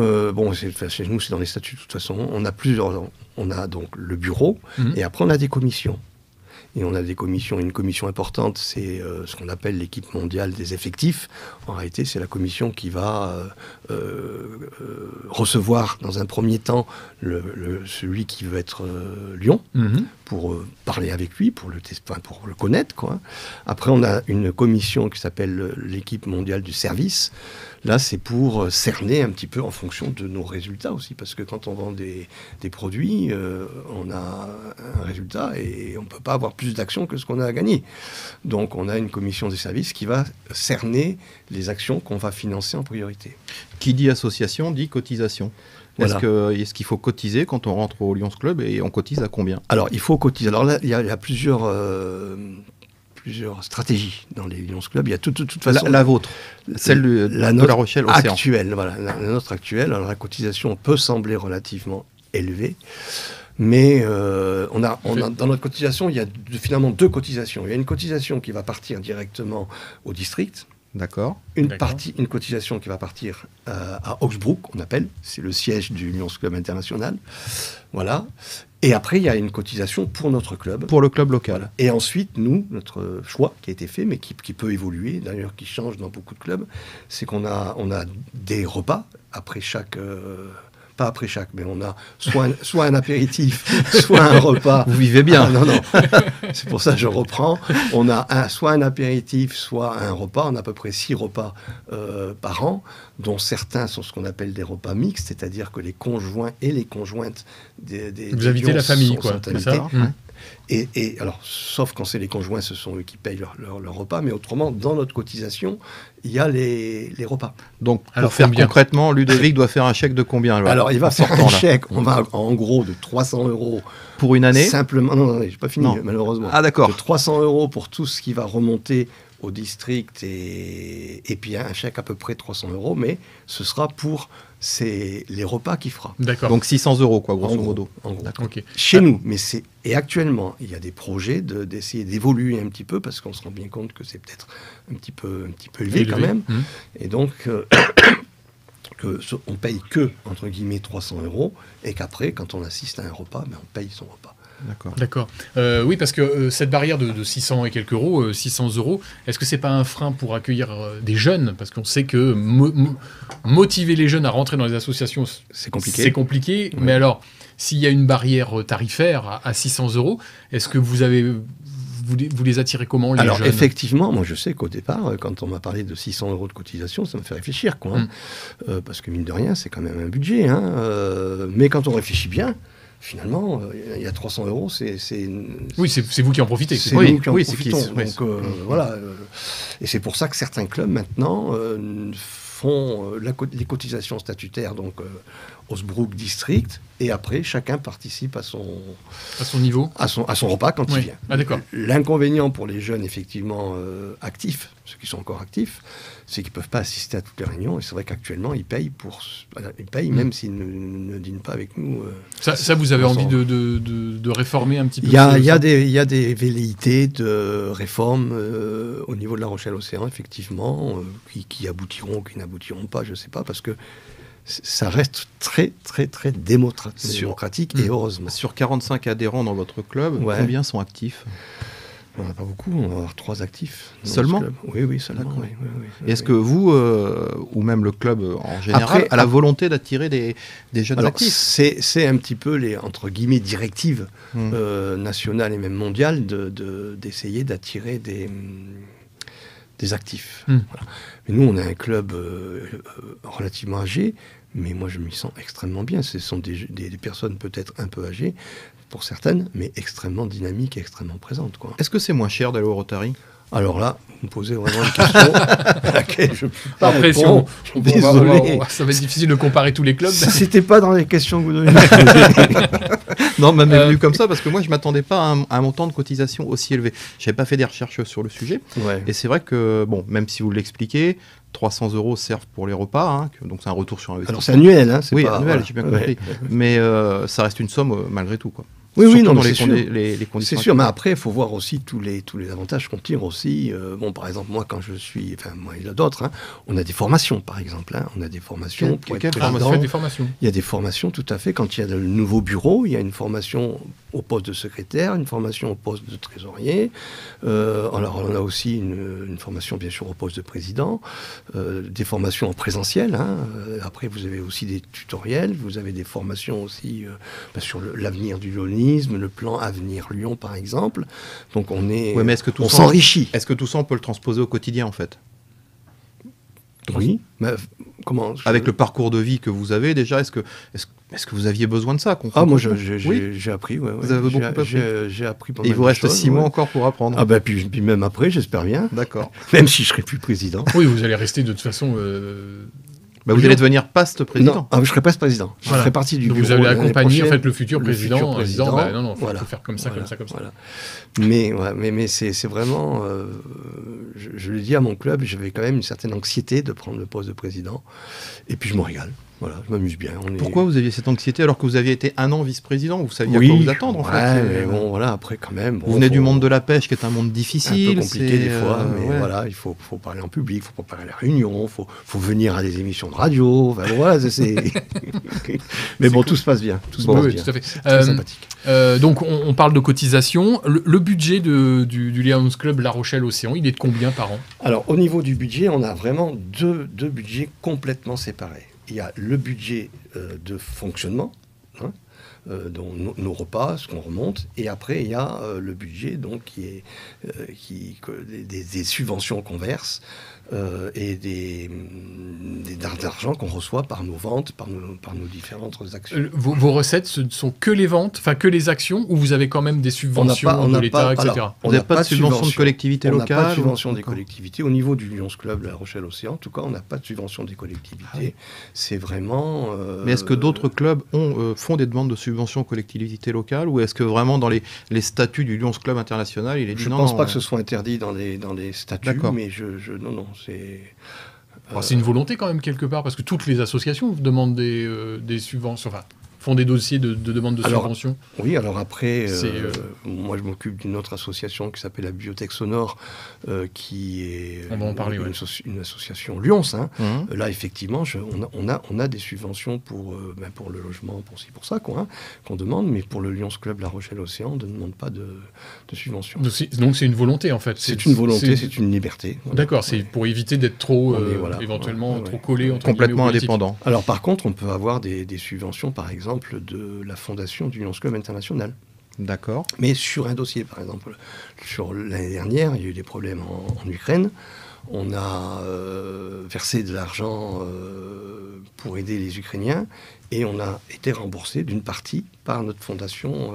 chez nous c'est dans les statuts de toute façon, on a donc le bureau et après on a des commissions. Et on a des commissions, une commission importante, c'est ce qu'on appelle l'équipe mondiale des effectifs. En réalité, c'est la commission qui va recevoir dans un premier temps celui qui veut être Lyon, pour parler avec lui, pour le connaître, quoi. Après, on a une commission qui s'appelle l'équipe mondiale du service. Là, c'est pour cerner un petit peu en fonction de nos résultats aussi, parce que quand on vend des produits, on a un résultat et on ne peut pas avoir plus d'actions que ce qu'on a à gagner. Donc, on a une commission des services qui va cerner les actions qu'on va financer en priorité. Qui dit association, dit cotisation. Voilà. Est-ce qu'il faut cotiser quand on rentre au Lions Club et on cotise à combien? Alors, il faut cotiser. Alors là, il y a plusieurs stratégies dans les Lions Club. Il y a toute façon... La vôtre, celle de La Rochelle Océan. Actuelle, voilà, la nôtre actuelle. Alors la cotisation peut sembler relativement élevée, mais on a dans notre cotisation, il y a finalement deux cotisations. Il y a une cotisation qui va partir directement au district. D'accord. Une cotisation qui va partir à Oxbrook, on appelle, c'est le siège du Lions Club International. Voilà. Et après, il y a une cotisation pour notre club. Pour le club local. Voilà. Et ensuite, nous, notre choix qui a été fait, mais qui peut évoluer, d'ailleurs qui change dans beaucoup de clubs, c'est qu'on a des repas après chaque... pas après chaque, mais on a soit un apéritif, soit un repas. Vous vivez bien. Ah, non, c'est pour ça que je reprends. On a soit un apéritif, soit un repas. On a à peu près 6 repas par an, dont certains sont ce qu'on appelle des repas mixtes, c'est-à-dire que les conjoints et les conjointes vous invitez la famille, quoi, c'est ça Et alors, sauf quand c'est les conjoints, ce sont eux qui payent leur repas, mais autrement, dans notre cotisation, il y a les repas. Donc, pour faire concrètement, Ludovic doit faire un chèque de combien alors, il va faire un chèque, on va en gros de 300 € pour une année. Simplement, non, j'ai pas fini, malheureusement. Ah, d'accord. De 300 € pour tout ce qui va remonter au district et puis un chèque à peu près 300 €, mais ce sera pour les repas qu'il fera. D'accord. Donc 600 €, quoi, grosso modo. En gros. Okay. Chez nous, et actuellement, il y a des projets d'essayer d'évoluer un petit peu parce qu'on se rend bien compte que c'est peut-être un petit peu élevé quand même. Et donc, on paye que, entre guillemets, 300 € et qu'après, quand on assiste à un repas, on paye son repas. D'accord. Oui, parce que cette barrière de 600 et quelques euros, 600 €, est-ce que c'est pas un frein pour accueillir des jeunes? Parce qu'on sait que motiver les jeunes à rentrer dans les associations, c'est compliqué. Ouais. Mais alors, s'il y a une barrière tarifaire à 600 €, est-ce que vous les attirez comment, les jeunes? Alors, effectivement, moi je sais qu'au départ, quand on m'a parlé de 600 € de cotisation, ça me fait réfléchir, quoi. Parce que mine de rien, c'est quand même un budget. Mais quand on réfléchit bien, finalement, il y a 300 €, Oui, c'est vous qui en profitez. C'est nous qui en profitons. Donc, voilà. Et c'est pour ça que certains clubs, maintenant, font les cotisations statutaires, donc Osbrook District, et après, chacun participe à son niveau, à son repas quand il vient. Ah, d'accord. L'inconvénient pour les jeunes, effectivement, actifs, ceux qui sont encore actifs, c'est qu'ils ne peuvent pas assister à toutes les réunions. Et c'est vrai qu'actuellement, ils payent même s'ils ne dînent pas avec nous. Ça vous avez envie de réformer un petit peu? Il y a des velléités de réforme au niveau de La Rochelle Océan, effectivement, qui aboutiront ou qui n'aboutiront pas, je ne sais pas, parce que ça reste très, très, très démocratique, et heureusement. Sur 45 adhérents dans votre club, combien sont actifs? On n'a pas beaucoup, on va avoir 3 actifs. Seulement? Oui, seulement. Oui, Est-ce que vous, ou même le club en général, a la volonté d'attirer des jeunes actifs? C'est un petit peu les, entre guillemets, directives nationales et même mondiales d'essayer d'attirer des actifs. Voilà. Mais nous, on a un club relativement âgé, mais moi, je m'y sens extrêmement bien. Ce sont des personnes peut-être un peu âgées, pour certaines, mais extrêmement dynamiques et extrêmement présentes. Est-ce que c'est moins cher d'aller au Rotary? Alors là, vous me posez vraiment une question à laquelle je peux pas Après, répondre. Désolé. Ça va être difficile de comparer tous les clubs. C'était pas dans les questions que vous donnez. Non, mais m'est venu comme ça parce que moi, je m'attendais pas à un montant de cotisation aussi élevé. Je n'avais pas fait des recherches sur le sujet. Ouais. Et c'est vrai que, bon, même si vous l'expliquez, 300 € servent pour les repas, hein, donc c'est un retour sur investissement. Alors c'est annuel, hein, oui, pas, annuel, voilà. J'ai bien compris. Mais ça reste une somme malgré tout, quoi. Oui, non, dans les conditions. C'est sûr, mais après, il faut voir aussi tous les avantages qu'on tire aussi. Bon, par exemple, moi, quand je suis... Enfin, moi, il y a d'autres. Hein, on a des formations, par exemple. Hein, on a des formations. Quelles formations? Il y a des formations, tout à fait. Quand il y a le nouveau bureau, il y a une formation au poste de secrétaire, une formation au poste de trésorier. Alors, on a aussi une formation, bien sûr, au poste de président. Des formations en présentiel. Hein, après, vous avez aussi des tutoriels. Vous avez des formations aussi sur l'avenir du lyonisme, le plan Avenir Lyon, par exemple. Donc, on s'enrichit. Est-ce que tout ça, on peut le transposer au quotidien, en fait? Oui. Mais comment Avec le parcours de vie que vous avez, déjà, est-ce que vous aviez besoin de ça? Moi, j'ai appris. Ouais, vous avez beaucoup appris. J'ai appris pas mal. Et il vous reste 6 mois encore pour apprendre. Ah ben, puis même après, j'espère bien. D'accord. Même si je serai plus président. Oui, vous allez rester de toute façon... vous allez devenir post-président. Non, je ne serai pas président. Je ferai partie du bureau. Vous allez accompagner en fait, le futur président en disant non, il voilà. faut faire comme ça, comme ça, comme ça. Voilà. Mais c'est vraiment... je le dis à mon club, j'avais quand même une certaine anxiété de prendre le poste de président. Et puis je me régale. Voilà, je m'amuse bien. Pourquoi vous aviez cette anxiété alors que vous aviez été 1 an vice-président? Vous saviez à quoi vous attendre, en fait. Mais bon, voilà, après, quand même... vous venez du monde de la pêche, qui est un monde difficile. Un peu compliqué des fois, mais voilà, il faut parler en public, il faut préparer la réunion, il faut venir à des émissions de radio, enfin, voilà, mais bon, tout se passe bien. Tout se passe bien. Tout à fait. Très sympathique. Donc, on parle de cotisation. Le budget du Lions Club La Rochelle-Océan, il est de combien par an? Alors, au niveau du budget, on a vraiment deux budgets complètement séparés. Il y a le budget de fonctionnement, hein, dont nos repas, ce qu'on remonte, et après il y a le budget donc, qui est des subventions qu'on verse et d'argent qu'on reçoit par nos ventes, par nos différentes actions. Vos recettes, ce ne sont que les ventes, enfin que les actions, ou vous avez quand même des subventions de l'État, etc. On n'a pas de subvention de collectivité locale? On n'a pas de subvention des collectivités. Au niveau du Lions Club La Rochelle-Océan, en tout cas, on n'a pas de subvention des collectivités. Ah oui. C'est vraiment... Mais est-ce que d'autres clubs font des demandes de subventions aux collectivités locales, ou est-ce que vraiment dans les statuts du Lions Club International, il est dit je ne pense pas que ce soit interdit dans les statuts, mais non, c'est... C'est une volonté quand même quelque part, parce que toutes les associations demandent des subventions, enfin, font des dossiers de demande de subvention. Oui, alors après, moi je m'occupe d'une autre association qui s'appelle la Bibliothèque Sonore, qui est une association Lyons. Hein. Là, effectivement, on a des subventions pour le logement, pour ci, pour ça, quoi, hein, qu'on demande, mais pour le Lions Club La Rochelle-Océan, on ne demande pas de subvention. Donc c'est une volonté, en fait. C'est une volonté, c'est une liberté. Voilà. D'accord, c'est pour éviter d'être trop, éventuellement, trop collé, entre complètement indépendant. Alors par contre, on peut avoir des subventions, par exemple, de la fondation du Lions Club International. D'accord. Mais sur un dossier, par exemple, sur l'année dernière, il y a eu des problèmes en Ukraine. On a versé de l'argent pour aider les Ukrainiens et on a été remboursé d'une partie par notre fondation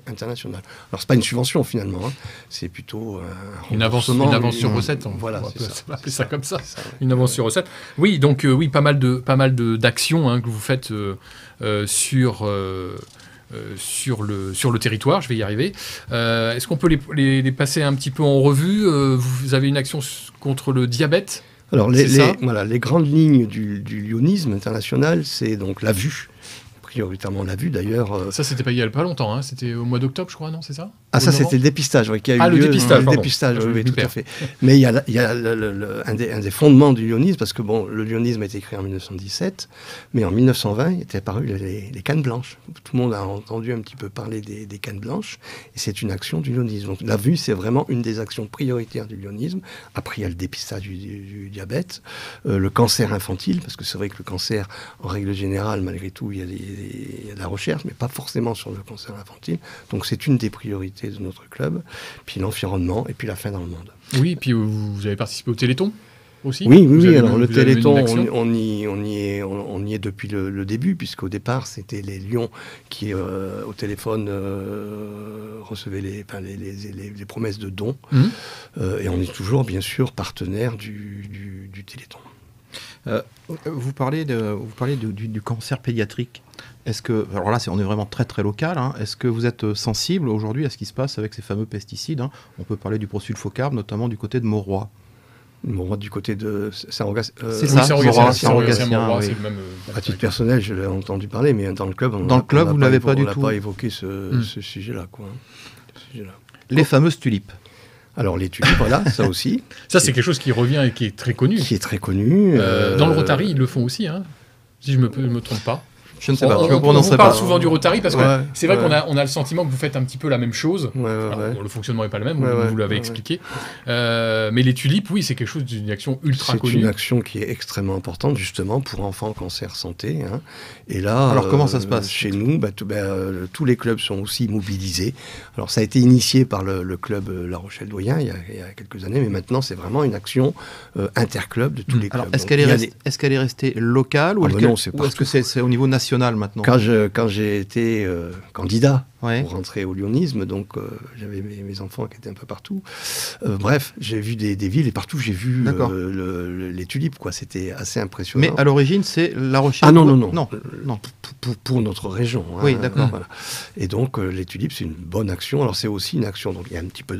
internationale. Alors, c'est pas une subvention, finalement. Hein. C'est plutôt une avance sur recette. Voilà, on va appeler ça comme ça. Une avance sur recette. Oui, donc pas mal d'actions hein, que vous faites sur le territoire, je vais y arriver. Est-ce qu'on peut les passer un petit peu en revue? Vous avez une action contre le diabète? Alors, les grandes lignes du lyonisme international, c'est donc la vue, prioritairement la vue d'ailleurs. Ça, c'était pas il y a pas longtemps, hein, c'était au mois d'octobre, je crois, non, c'est ça? Ah, ça, c'était le dépistage, oui, qui a eu lieu. Le dépistage, oui, tout à fait. Mais il y a un des fondements du lyonisme, parce que bon, le lyonisme a été créé en 1917, mais en 1920, étaient apparues les cannes blanches. Tout le monde a entendu un petit peu parler des cannes blanches, et c'est une action du lyonisme. Donc la vue, c'est vraiment une des actions prioritaires du lyonisme. Après, il y a le dépistage du diabète, le cancer infantile, parce que c'est vrai que le cancer, en règle générale, malgré tout, il y a de la recherche, mais pas forcément sur le cancer infantile. Donc c'est une des priorités de notre club, puis l'environnement et puis la faim dans le monde. Oui, puis vous avez participé au Téléthon aussi. Oui. Alors le Téléthon, on y est depuis le début, puisqu'au départ c'était les Lyons qui au téléphone recevaient les promesses de dons, et on est toujours bien sûr partenaire du Téléthon. Vous parlez du cancer pédiatrique. Est-ce que, alors là, on est vraiment très très local. Hein. Est-ce que vous êtes sensible aujourd'hui à ce qui se passe avec ces fameux pesticides, hein. On peut parler du prosulfocarbe, notamment du côté de Mauroy. Mauroy du côté de Saint-Rogatien. C'est ça, Saint-Rogatien. C'est le même. À titre personnel, je l'ai entendu parler, mais dans le club, vous n'avez pas du tout. On n'a pas évoqué ce sujet-là, quoi. Les fameuses tulipes. Alors les tulipes, voilà, ça aussi. Ça, c'est quelque chose qui revient et qui est très connu. Qui est très connu. Dans le Rotary, ils le font aussi, hein, si je me trompe pas. Je ne sais pas. On parle souvent du Rotary parce que c'est vrai qu'on a le sentiment que vous faites un petit peu la même chose. Alors, le fonctionnement n'est pas le même, vous l'avez expliqué. Mais les tulipes, oui, c'est quelque chose d'une action ultra connue. C'est une action qui est extrêmement importante, justement, pour enfants cancer santé. Hein. Et là, alors comment ça se passe chez nous, tous les clubs sont aussi mobilisés. Alors ça a été initié par le club La Rochelle-Doyen il y a quelques années, mais maintenant c'est vraiment une action interclub de tous les clubs. Alors, est-ce qu'elle est restée locale ou est-ce que c'est au niveau national maintenant? Quand j'ai été candidat pour rentrer au lyonisme, donc j'avais mes enfants qui étaient un peu partout. Bref, j'ai vu des villes et partout j'ai vu les tulipes, quoi. C'était assez impressionnant. Mais à l'origine, c'est La Rochelle. Ah non. Pour notre région. Hein, oui, d'accord. Voilà. Et donc les tulipes, c'est une bonne action. Alors c'est aussi une action, donc il y a un petit peu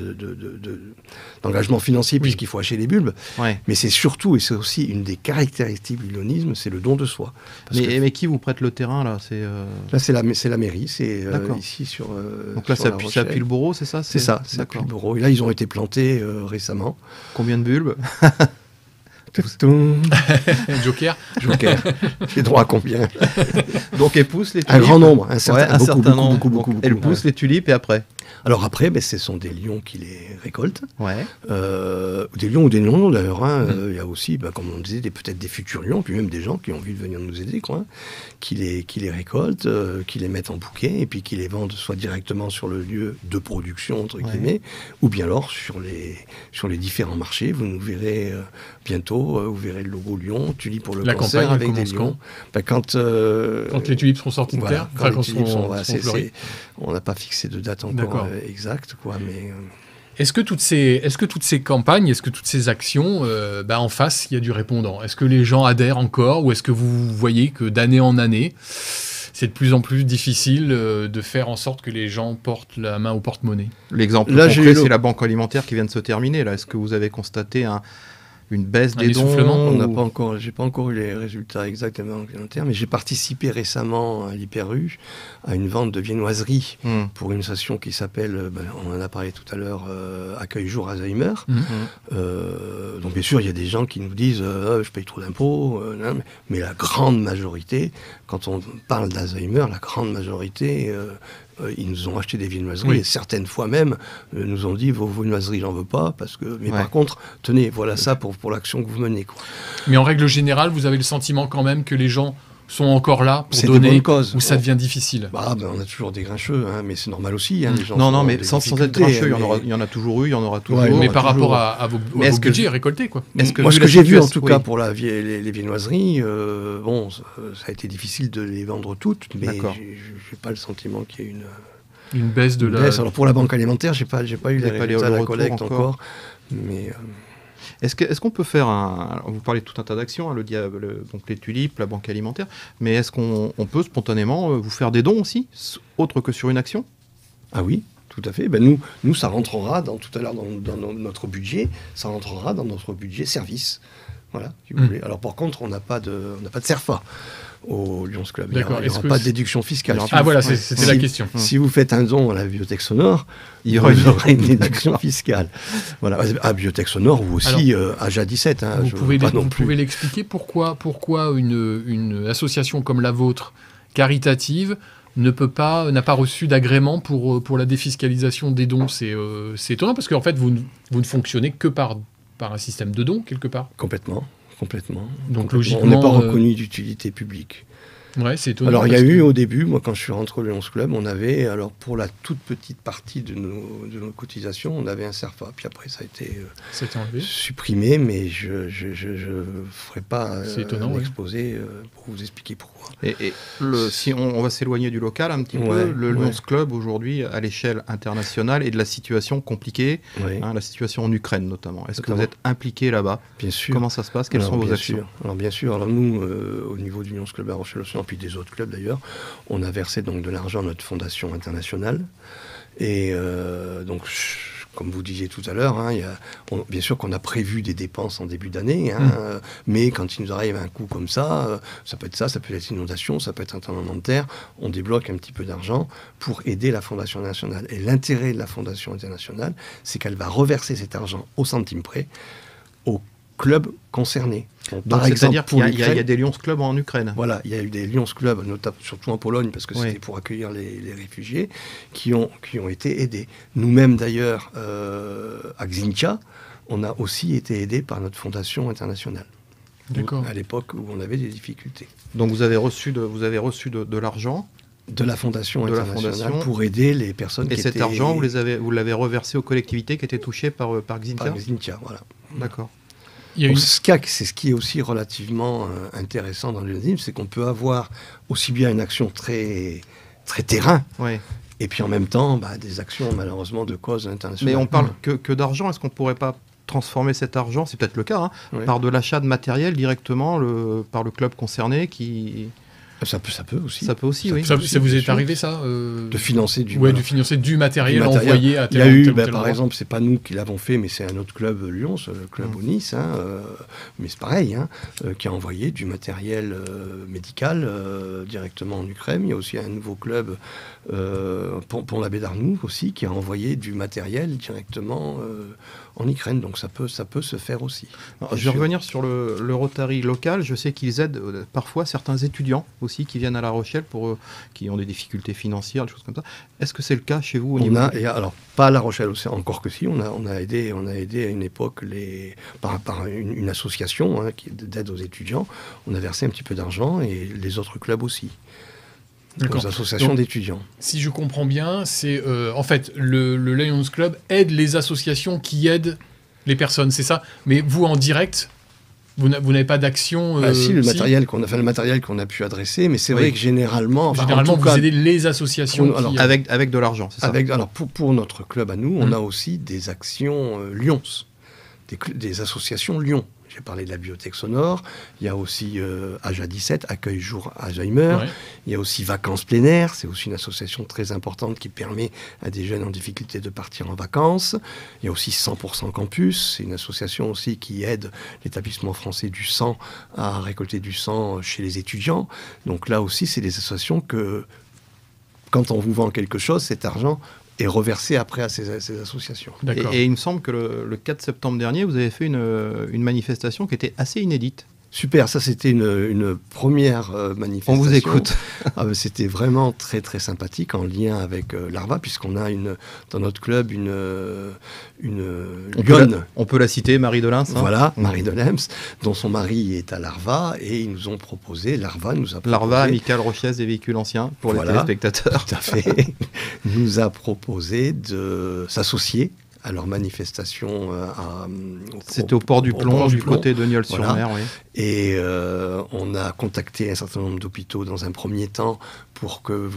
d'engagement financier puisqu'il faut acheter des bulbes. Ouais. Mais c'est surtout, et c'est aussi une des caractéristiques du lyonisme, c'est le don de soi. Mais qui vous prête le terrain là? Là, c'est la mairie, c'est ici sur. Donc là, ça appuie le bourreau, c'est ça? C'est ça, ça appuie le bourreau. Et là, ils ont été plantés récemment. Combien de bulbes? Joker. J'ai droit à combien? Donc, elle pousse les tulipes. Un grand nombre, un certain nombre. Beaucoup. Elle pousse les tulipes et après? Alors après, ce sont des lions qui les récoltent. Ouais. Des lions ou des non d'ailleurs. Hein. Il y a aussi, comme on disait, peut-être des futurs lions, puis même des gens qui ont envie de venir nous aider, quoi, hein, qui les récoltent, qui les mettent en bouquet, et puis qui les vendent soit directement sur le lieu de production, entre guillemets, ou bien alors sur les différents marchés. Vous nous verrez bientôt, vous verrez le logo Lyon, Tulipe pour le cancer avec des lions. Quand les tulipes seront sorties de terre, quand les tulipes sont on n'a pas fixé de date encore exacte, quoi, mais... Est-ce que toutes ces campagnes, est-ce que toutes ces actions, en face, il y a du répondant? Est-ce que les gens adhèrent encore, ou est-ce que vous voyez que d'année en année, c'est de plus en plus difficile de faire en sorte que les gens portent la main au porte-monnaie? L'exemple concret, c'est la banque alimentaire qui vient de se terminer. Là, est-ce que vous avez constaté une baisse des dons? J'ai pas encore eu les résultats exacts de la banque alimentaire, mais j'ai participé récemment à l'Hyper-U à une vente de viennoiseries pour une association qui s'appelle, on en a parlé tout à l'heure, Accueil Jour Alzheimer. Donc bien sûr, il y a des gens qui nous disent je paye trop d'impôts, mais la grande majorité, quand on parle d'Alzheimer, la grande majorité... ils nous ont acheté des viennoiseries et certaines fois même nous ont dit vos viennoiseries j'en veux pas mais par contre tenez voilà ça pour l'action que vous menez, quoi. Mais en règle générale vous avez le sentiment quand même que les gens sont encore là pour donner, des bonnes causes, où ça devient difficile? On a toujours des grincheux, hein, mais c'est normal aussi. Hein, les gens non, mais sans être grincheux, il y en a toujours eu, il y en aura toujours. Mais par rapport à vos budgets récoltés, quoi. Moi, ce que j'ai vu en tout cas pour les viennoiseries, ça a été difficile de les vendre toutes, mais j'ai pas le sentiment qu'il y ait une baisse de la... Alors pour la banque alimentaire, j'ai pas eu les résultats de la collecte encore, mais... Est-ce qu'on peut faire vous parlez de tout un tas d'actions, donc les tulipes, la banque alimentaire, mais est-ce qu'on peut spontanément vous faire des dons aussi, autre que sur une action? Ah oui, tout à fait. Nous, ça rentrera tout à l'heure dans notre budget, ça rentrera dans notre budget service. Voilà, si vous voulez. Alors par contre, on n'a pas de CERFA. au Lions Club. Il D'accord. n'y aura pas de déduction fiscale. Voilà, c'était la question. Si vous faites un don à la Bibliothèque Sonore, il y aura une déduction fiscale. Voilà, à Bibliothèque Sonore ou aussi à JA17. Hein, vous pouvez l'expliquer pourquoi une association comme la vôtre, caritative, n'a pas reçu d'agrément pour la défiscalisation des dons. C'est étonnant parce qu'en fait, vous ne fonctionnez que par un système de dons, quelque part. Complètement. Donc logiquement... On n'est pas reconnu d'utilité publique. Ouais, c'est étonnant. Alors il y a eu au début, moi quand je suis rentré au Lions Club, on avait, alors pour la toute petite partie de nos cotisations, on avait un CERFA. Puis après ça a été supprimé, mais je ne ferai pas l'exposé pour vous expliquer pourquoi. Si on va s'éloigner du local un petit peu, le Lions Club aujourd'hui à l'échelle internationale et de la situation compliquée, la situation en Ukraine notamment. Est-ce que vous êtes impliqué là-bas? Bien sûr. Comment ça se passe? Quelles sont vos actions? Alors bien sûr, nous au niveau du Lions Club La Rochelle-Océan, puis des autres clubs d'ailleurs, on a versé donc de l'argent à notre fondation internationale. Et donc, comme vous disiez tout à l'heure, bien sûr qu'on a prévu des dépenses en début d'année, mais quand il nous arrive un coup comme ça, ça peut être inondation, ça peut être un tremblement de terre, on débloque un petit peu d'argent pour aider la fondation internationale. Et l'intérêt de la fondation internationale, c'est qu'elle va reverser cet argent au centime près aux clubs concernés. Donc, c'est-à-dire qu'il y a des Lions Club en Ukraine. Voilà, il y a eu des Lions Club, notamment surtout en Pologne, parce que c'était pour accueillir les réfugiés, qui ont été aidés. Nous-mêmes d'ailleurs, à Xintia, on a aussi été aidés par notre fondation internationale. D'accord. À l'époque où on avait des difficultés. Donc vous avez reçu de l'argent de la fondation internationale pour aider les personnes qui étaient... Et cet argent, vous l'avez reversé aux collectivités qui étaient touchées par Xintia? Par Xintia, voilà. D'accord. C'est ce qui est aussi relativement intéressant dans l'UNESIM, c'est qu'on peut avoir aussi bien une action très, très terrain, et puis en même temps des actions malheureusement de cause internationale. Mais on parle que d'argent, est-ce qu'on ne pourrait pas transformer cet argent, c'est peut-être le cas, par de l'achat de matériel directement par le club concerné qui... Ça peut aussi. Ça peut aussi, oui. Ça vous est arrivé, ça de financer du matériel envoyé à tel Il y a eu, par exemple, c'est pas nous qui l'avons fait, mais c'est un autre club Lyon, le club Nice, mais c'est pareil, qui a envoyé du matériel médical directement en Ukraine. Il y a aussi un nouveau club pour la baie d'Arnoux aussi, qui a envoyé du matériel directement en Ukraine. Donc ça peut se faire aussi. Alors, je vais revenir sur le Rotary local. Je sais qu'ils aident parfois certains étudiants aussi qui viennent à La Rochelle qui ont des difficultés financières, des choses comme ça. Est-ce que c'est le cas chez vous alors pas à La Rochelle aussi, encore que si, on a aidé à une époque par une association d'aide aux étudiants. On a versé un petit peu d'argent et les autres clubs aussi. Aux associations d'étudiants. Si je comprends bien, c'est en fait le Lions Club aide les associations qui aident les personnes, c'est ça? Mais vous en direct, vous n'avez pas d'action si, le matériel qu'on a pu adresser, mais c'est vrai que généralement vous aidez les associations avec de l'argent, c'est ça? Alors pour notre club à nous, on a aussi des actions Lions, des associations Lyon. J'ai parlé de la Bibliothèque Sonore, il y a aussi AJA17, Accueil Jour Alzheimer, il y a aussi Vacances Plein Air, c'est aussi une association très importante qui permet à des jeunes en difficulté de partir en vacances. Il y a aussi 100% Campus, c'est une association aussi qui aide l'établissement français du sang à récolter du sang chez les étudiants. Donc là aussi, c'est des associations que, quand on vous vend quelque chose, cet argent est reversé après à ces associations. Et il me semble que le 4 septembre dernier, vous avez fait une manifestation qui était assez inédite. Super, ça c'était une première manifestation. On vous écoute. C'était vraiment très très sympathique en lien avec l'ARVA, puisqu'on a dans notre club une on peut la citer, Marie Delems. Voilà, Marie Delems, dont son mari est à l'ARVA, et ils nous ont proposé, l'ARVA Amicale Rochiez des véhicules anciens, pour les téléspectateurs. Tout à fait. Nous a proposé de s'associer à leur manifestation. C'était au port du Plomb, du côté de Nieul-sur-Mer. Oui. Et on a contacté un certain nombre d'hôpitaux dans un premier temps pour que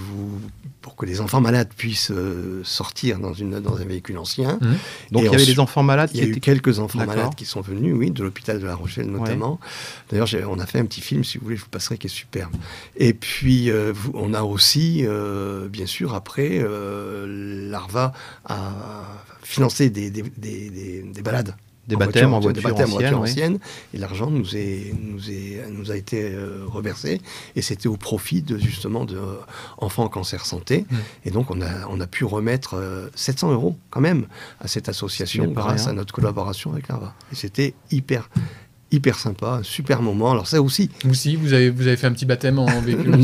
les enfants malades puissent sortir dans un véhicule ancien. Donc il y avait des enfants malades Il y a eu quelques enfants malades qui sont venus, oui, de l'hôpital de La Rochelle notamment. D'ailleurs, on a fait un petit film, si vous voulez, je vous passerai, qui est superbe. Et puis, on a aussi, bien sûr, après, l'ARVA a financé des balades Des baptêmes en voiture ancienne, et l'argent nous a été reversé, et c'était au profit justement de Enfants Cancer Santé. Et donc on a pu remettre 700 € quand même à cette association grâce à notre collaboration avec l'ARVA. Et c'était hyper sympa, un super moment. Alors ça aussi... Vous avez fait un petit baptême en véhicule?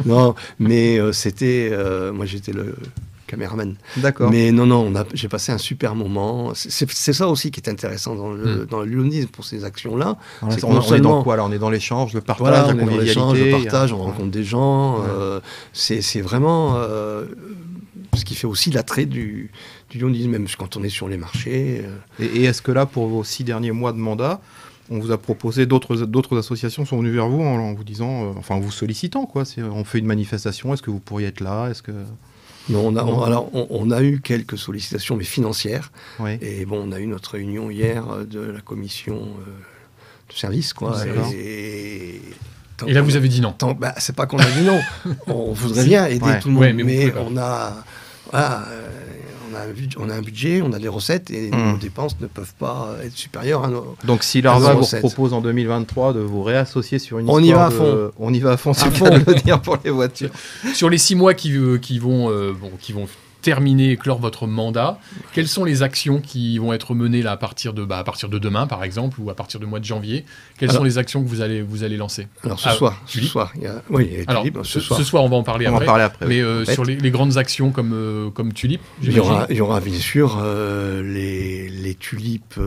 Non, mais c'était... moi j'étais le caméraman. D'accord. Mais non, j'ai passé un super moment. C'est ça aussi qui est intéressant dans le lyonisme pour ces actions-là. On est dans quoi là? On est dans l'échange, le partage, la convivialité. Le partage, on rencontre des gens. C'est vraiment ce qui fait aussi l'attrait du lyonisme, même quand on est sur les marchés. Et est-ce que là, pour vos 6 derniers mois de mandat, on vous a proposé, d'autres associations sont venues vers vous en vous disant, en vous sollicitant, quoi. On fait une manifestation, est-ce que vous pourriez être là? Est-ce que... Non, on a eu quelques sollicitations, mais financières. Oui. Et bon, on a eu notre réunion hier de la commission de service, quoi. Et là, vous avez dit non. C'est pas qu'on a dit non. On voudrait bien aider tout le monde, mais on a un budget, on a des recettes, et nos dépenses ne peuvent pas être supérieures à nos... Donc si l'ARVA vous propose en 2023 de vous réassocier sur une histoire... On y va à fond. On y va à fond, c'est le cas de le dire pour les voitures. Sur les 6 mois qui vont terminer, clore votre mandat, quelles sont les actions qui vont être menées là, à partir de demain, par exemple, ou à partir du mois de janvier? Quelles sont les actions que vous allez lancer? Alors ce soir, ce soir, on va en parler après. Mais sur les grandes actions comme Tulip, il y aura bien sûr les tulipes,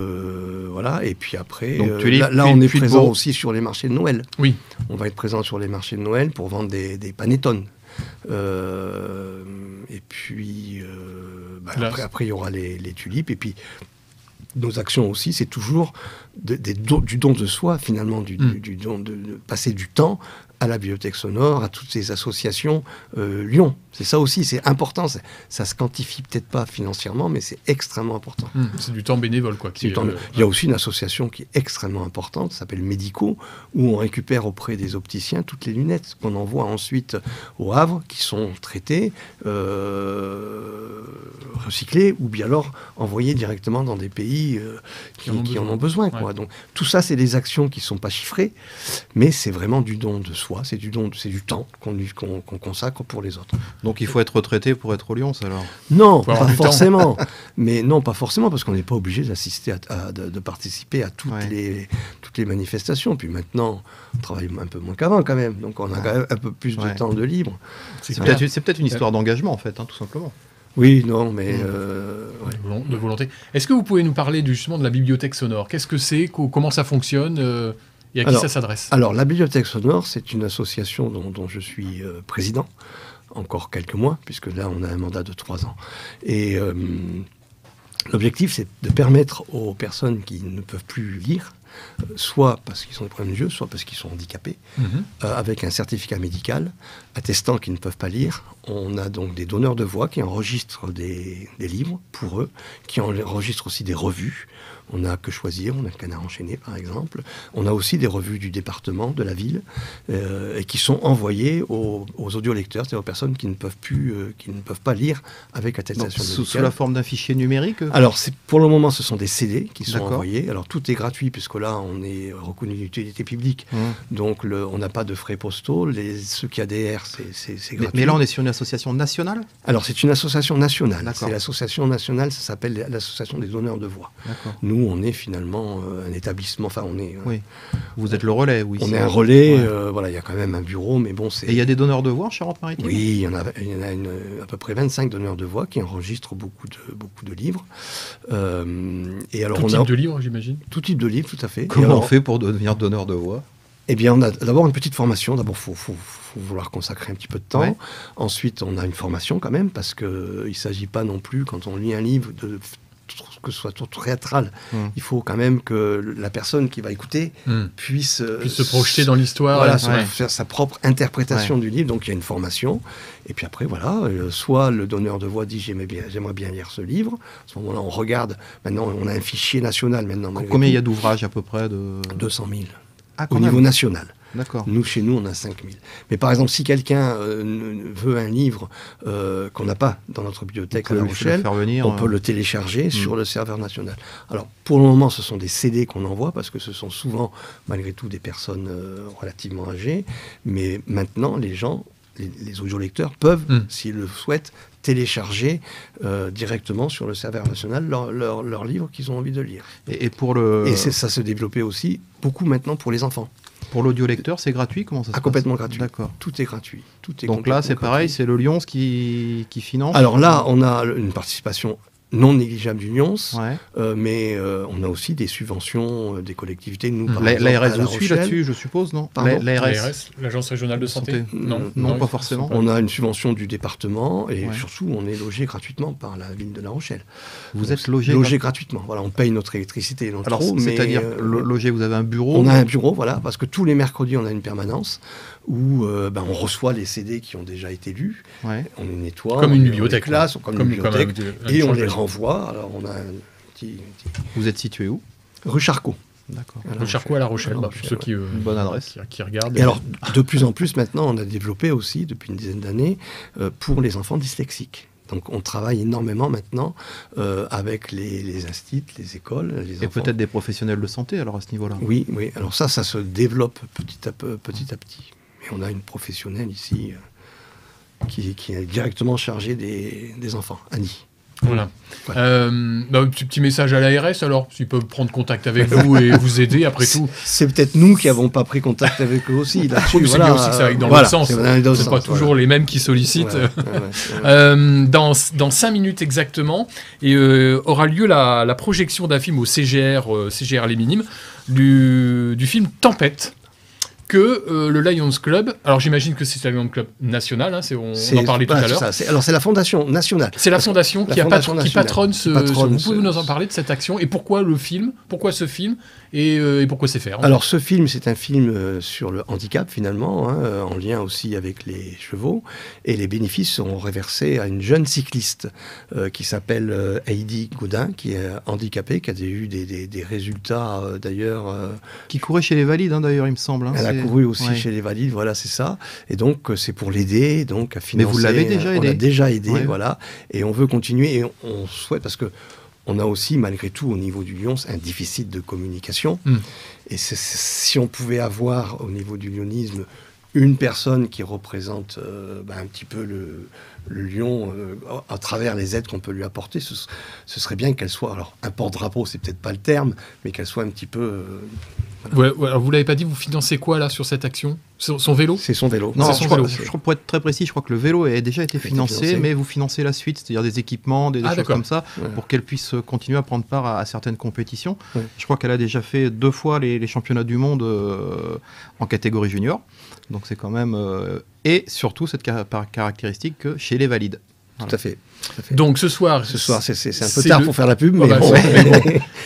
voilà. Et puis après, donc, tulipes, là on est présent aussi sur les marchés de Noël. Oui. On va être présent sur les marchés de Noël pour vendre des panettones. Et puis après il y aura les tulipes, et puis nos actions aussi, c'est toujours du don de soi, finalement, du don de passer du temps à la bibliothèque sonore, à toutes ces associations Lyon. C'est ça aussi, c'est important. Ça se quantifie peut-être pas financièrement, mais c'est extrêmement important. C'est du temps bénévole, quoi. Il y a aussi une association qui est extrêmement importante, ça s'appelle Médicaux, où on récupère auprès des opticiens toutes les lunettes qu'on envoie ensuite au Havre, qui sont traitées, recyclées, ou bien alors envoyées directement dans des pays qui en ont besoin, quoi. Donc tout ça, c'est des actions qui sont pas chiffrées, mais c'est vraiment du don de soi, c'est du temps qu'on consacre pour les autres. Donc il faut être retraité pour être au Lyons, alors? Non, pas forcément. Mais non, pas forcément, parce qu'on n'est pas obligé d'assister de participer à toutes les manifestations. Puis maintenant, on travaille un peu moins qu'avant quand même, donc on a quand même un peu plus de temps de libre. C'est peut-être une histoire d'engagement, en fait, tout simplement. Oui, non, mais... de volonté. Est-ce que vous pouvez nous parler justement de la bibliothèque sonore? Qu'est-ce que c'est? Comment ça fonctionne et à qui ça s'adresse? Alors, la bibliothèque sonore, c'est une association dont je suis président, encore quelques mois, puisque là, on a un mandat de 3 ans. Et l'objectif, c'est de permettre aux personnes qui ne peuvent plus lire, soit parce qu'ils ont des problèmes de yeux, soit parce qu'ils sont handicapés, avec un certificat médical attestant qu'ils ne peuvent pas lire. On a donc des donneurs de voix qui enregistrent des livres pour eux, qui enregistrent aussi des revues. On n'a Que Choisir, on a Canard Enchaîné par exemple. On a aussi des revues du département, de la ville, et qui sont envoyées aux audiolecteurs, c'est-à-dire aux personnes qui ne peuvent pas lire avec attestation médicale. Sous la forme d'un fichier numérique? Alors pour le moment, ce sont des CD qui sont envoyés. Alors tout est gratuit, puisque là on est reconnu d'utilité publique, donc on n'a pas de frais postaux. Ceux qui adhèrent, c'est gratuit. Mais là on est sur une association nationale? Alors c'est une association nationale. C'est l'association nationale, ça s'appelle l'association des donneurs de voix. Nous, on est finalement un établissement, Oui. Vous êtes le relais, oui. On est un relais, voilà, il y a quand même un bureau, mais bon, c'est... Et il y a des donneurs de voix en Charente-Maritime? Oui, il y en a à peu près 25 donneurs de voix qui enregistrent beaucoup de livres. Et alors, tout type de livres, j'imagine? Tout type de livres, tout à fait. Comment on fait pour devenir donneur de voix? Eh bien, on a d'abord une petite formation. D'abord, il faut vouloir consacrer un petit peu de temps. Ouais. Ensuite, on a une formation quand même, parce qu'il ne s'agit pas non plus, quand on lit un livre, que ce soit tout théâtral. Il faut quand même que la personne qui va écouter puisse se projeter dans l'histoire. Voilà, faire sa propre interprétation du livre. Donc il y a une formation. Et puis après, voilà, soit le donneur de voix dit j'aimerais bien lire ce livre. À ce moment-là, on regarde. Maintenant, on a un fichier national. Combien il y a d'ouvrages à peu près 200 000. Ah, au niveau national. D'accord. Nous, chez nous, on a 5000. Mais par exemple, si quelqu'un veut un livre qu'on n'a pas dans notre bibliothèque à La Rochelle, on peut le télécharger sur le serveur national. Alors, pour le moment, ce sont des CD qu'on envoie, parce que ce sont souvent, malgré tout, des personnes relativement âgées. Mais maintenant, les gens, les audiolecteurs peuvent, s'ils le souhaitent, télécharger directement sur le serveur national leur livre qu'ils ont envie de lire. Et ça se développait aussi beaucoup maintenant pour les enfants. Pour l'audiolecteur, c'est gratuit? Comment ça se passe? Complètement gratuit. D'accord. Tout est gratuit. Donc là, c'est pareil, c'est le Lyons qui finance? Alors là, on a une participation non négligeable du Lyons, mais on a aussi des subventions des collectivités. Nous, par exemple, l'ARS vous suit là-dessus, je suppose, non? L'ARS, l'Agence régionale de santé? Non, pas forcément. On a une subvention du département et surtout, on est logé gratuitement par la ville de La Rochelle. Vous êtes logé gratuitement. Voilà, on paye notre électricité et notre eau. C'est-à-dire, logé, vous avez un bureau? On a un bureau, voilà, parce que tous les mercredis, on a une permanence où on reçoit les CD qui ont déjà été lus, on les nettoie, comme une bibliothèque, comme une bibliothèque, et on les renvoie. Alors on a un petit... Vous êtes situé où? Rue Charcot. D'accord. Rue Charcot à La Rochelle, pour ceux qui une bonne adresse, qui regardent. Et alors, de plus en plus maintenant, on a développé aussi depuis une dizaine d'années pour les enfants dyslexiques. Donc on travaille énormément maintenant avec les instituts, les écoles, les enfants. Et peut-être des professionnels de santé alors à ce niveau-là. Oui. Alors ça se développe petit à petit. Et on a une professionnelle ici qui est directement chargée des enfants, Annie. Voilà. Petit message à l'ARS alors, s'ils peuvent prendre contact avec vous et vous aider après tout. C'est peut-être nous qui n'avons pas pris contact avec eux aussi. C'est bien aussi que ça aille dans l'autre sens. C'est pas toujours les mêmes qui sollicitent. Dans 5 minutes exactement, aura lieu la projection d'un film au CGR Les Minimes, du film Tempête. Que le Lions Club, alors j'imagine que c'est le Lions Club national, on en parlait tout à l'heure. Alors c'est la Fondation nationale. C'est la Fondation qui patronne vous pouvez nous en parler de cette action et pourquoi le film, pourquoi ce film et pourquoi c'est fait? Alors ce film, c'est un film sur le handicap finalement, en lien aussi avec les chevaux, et les bénéfices seront reversés à une jeune cycliste qui s'appelle Heidi Gaudin, qui est handicapée, qui a eu des résultats d'ailleurs. Qui courait chez les Valides d'ailleurs, il me semble. Elle a couru aussi chez les Valides, voilà, c'est ça. Et donc, c'est pour l'aider, donc à financer. Mais vous l'avez déjà aidé? On l'a déjà aidé, voilà. Et on veut continuer, et on souhaite, parce que on a aussi, malgré tout, au niveau du Lyons, un déficit de communication. Et si on pouvait avoir, au niveau du lyonisme, une personne qui représente un petit peu le Lyon à travers les aides qu'on peut lui apporter, ce serait bien qu'elle soit, alors un porte-drapeau, c'est peut-être pas le terme, mais qu'elle soit un petit peu... alors vous l'avez pas dit, vous financez quoi là sur cette action? Son vélo? C'est son vélo. Non, je crois, pour être très précis, je crois que le vélo a déjà été financé, mais vous financez la suite, c'est-à-dire des équipements, des choses comme ça, pour qu'elle puisse continuer à prendre part à certaines compétitions. Je crois qu'elle a déjà fait 2 fois les championnats du monde en catégorie junior. Donc c'est quand même... et surtout cette caractéristique que chez les Valides. Tout à fait. Donc ce soir, c'est un peu tard pour faire la pub, mais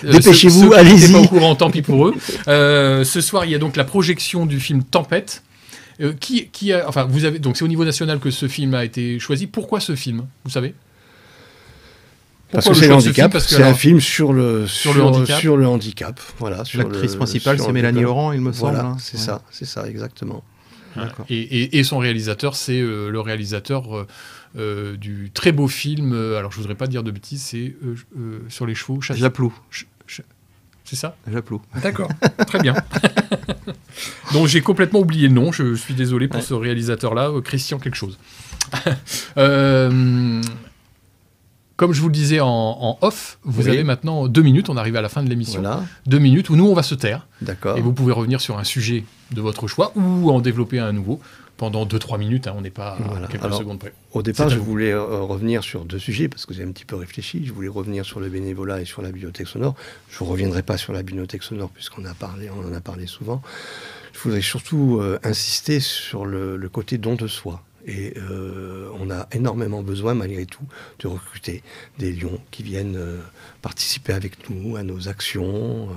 dépêchez-vous, allez-y. Ceux qui n'étaient pas au courant, tant pis pour eux. Ce soir, il y a donc la projection du film Tempête. Donc c'est au niveau national que ce film a été choisi. Pourquoi ce film, vous savez? Parce que c'est le handicap. C'est un film sur le handicap. Voilà. L'actrice principale, c'est Mélanie Laurent, il me semble. Voilà, c'est ça, exactement. Et son réalisateur, c'est le réalisateur du très beau film, alors je voudrais pas dire de bêtises, c'est sur les chevaux. Japlou. C'est ça? Japlou. D'accord, très bien. Donc j'ai complètement oublié le nom, je suis désolé pour ce réalisateur-là, Christian quelque chose. Comme je vous le disais en off, vous avez maintenant 2 minutes, on arrive à la fin de l'émission. Voilà. 2 minutes où nous on va se taire. D'accord. Et vous pouvez revenir sur un sujet de votre choix ou en développer un nouveau pendant 2-3 minutes, on n'est pas à quelques secondes près. Au départ, je voulais revenir sur 2 sujets, parce que j'ai un petit peu réfléchi. Je voulais revenir sur le bénévolat et sur la bibliothèque sonore. Je ne reviendrai pas sur la bibliothèque sonore, puisqu'on en a parlé souvent. Je voudrais surtout insister sur le côté don de soi. Et on a énormément besoin, malgré tout, de recruter des lions qui viennent participer avec nous à nos actions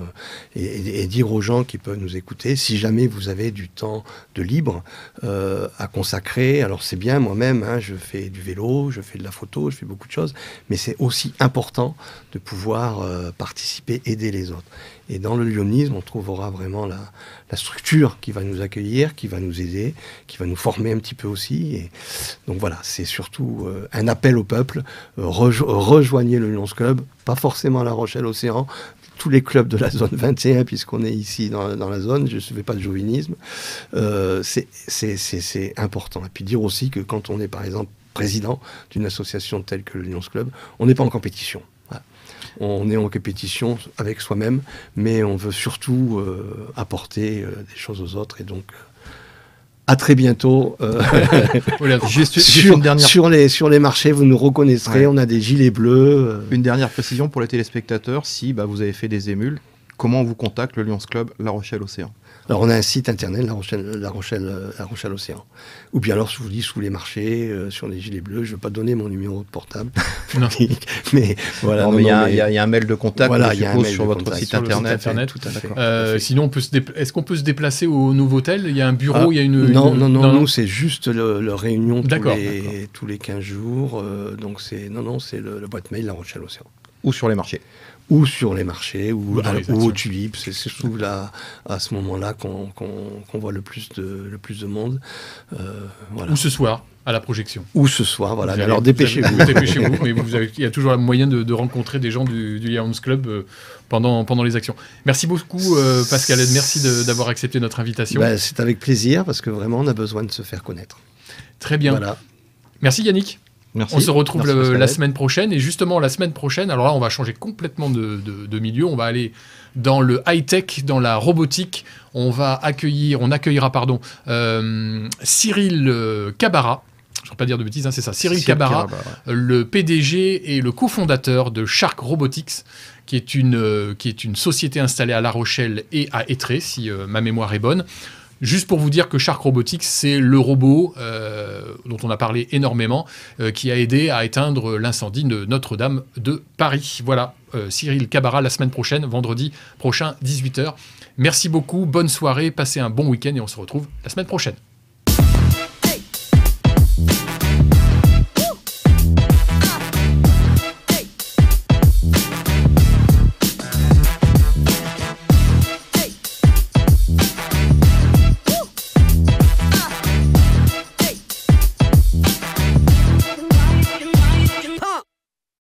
et dire aux gens qui peuvent nous écouter, si jamais vous avez du temps de libre à consacrer, alors c'est bien, moi-même, hein, je fais du vélo, je fais de la photo, je fais beaucoup de choses, mais c'est aussi important de pouvoir participer, aider les autres. Et dans le lyonisme, on trouvera vraiment la structure qui va nous accueillir, qui va nous aider, qui va nous former un petit peu aussi. Et donc voilà, c'est surtout un appel au peuple. Rejoignez le Lions Club, pas forcément La Rochelle-Océan, tous les clubs de la zone 21, puisqu'on est ici dans la zone, je ne fais pas de chauvinisme. C'est important. Et puis dire aussi que quand on est par exemple président d'une association telle que le Lions Club, on n'est pas en compétition. On est en compétition avec soi-même, mais on veut surtout apporter des choses aux autres. Et donc, à très bientôt. Sur les marchés, vous nous reconnaîtrez. Ouais. On a des gilets bleus. Une dernière précision pour les téléspectateurs. Si vous avez fait des émules, comment on vous contacte, le Lions Club La Rochelle-Océan? Alors, on a un site internet, La Rochelle-Océan. Ou bien alors, je vous dis, sous les marchés, sur les gilets bleus, je ne veux pas donner mon numéro de portable. Mais voilà. Il y a un mail de contact, voilà, sur votre site internet. Tout à fait. Sinon, est-ce qu'on peut se déplacer au Novotel? Il y a un bureau, il y a une... Non, nous, c'est juste le réunion tous les 15 jours. Donc, c'est le boîte mail La Rochelle-Océan. Ou sur les marchés. Ou sur les marchés, ou aux tulipes. C'est surtout là, à ce moment-là qu'on voit le plus de monde. Voilà. Ou ce soir, à la projection. Ou ce soir, voilà. Alors dépêchez-vous. Dépêchez-vous, mais il y a toujours un moyen de rencontrer des gens du Lions Club pendant les actions. Merci beaucoup, Pascal Ed. Merci d'avoir accepté notre invitation. C'est avec plaisir, parce que vraiment, on a besoin de se faire connaître. Très bien. Voilà. Merci Yannick. Merci. On se retrouve la semaine prochaine. Et justement, la semaine prochaine, alors là, on va changer complètement de milieu. On va aller dans le high-tech, dans la robotique. On accueillera Cyril Cabara. Je ne vais pas dire de bêtises, c'est ça. Cyril Cabara, le PDG et le cofondateur de Shark Robotics, qui est une société installée à La Rochelle et à Étré, si ma mémoire est bonne. Juste pour vous dire que Shark Robotics, c'est le robot dont on a parlé énormément, qui a aidé à éteindre l'incendie de Notre-Dame de Paris. Voilà, Cyril Cabara, la semaine prochaine, vendredi prochain, 18h. Merci beaucoup, bonne soirée, passez un bon week-end et on se retrouve la semaine prochaine.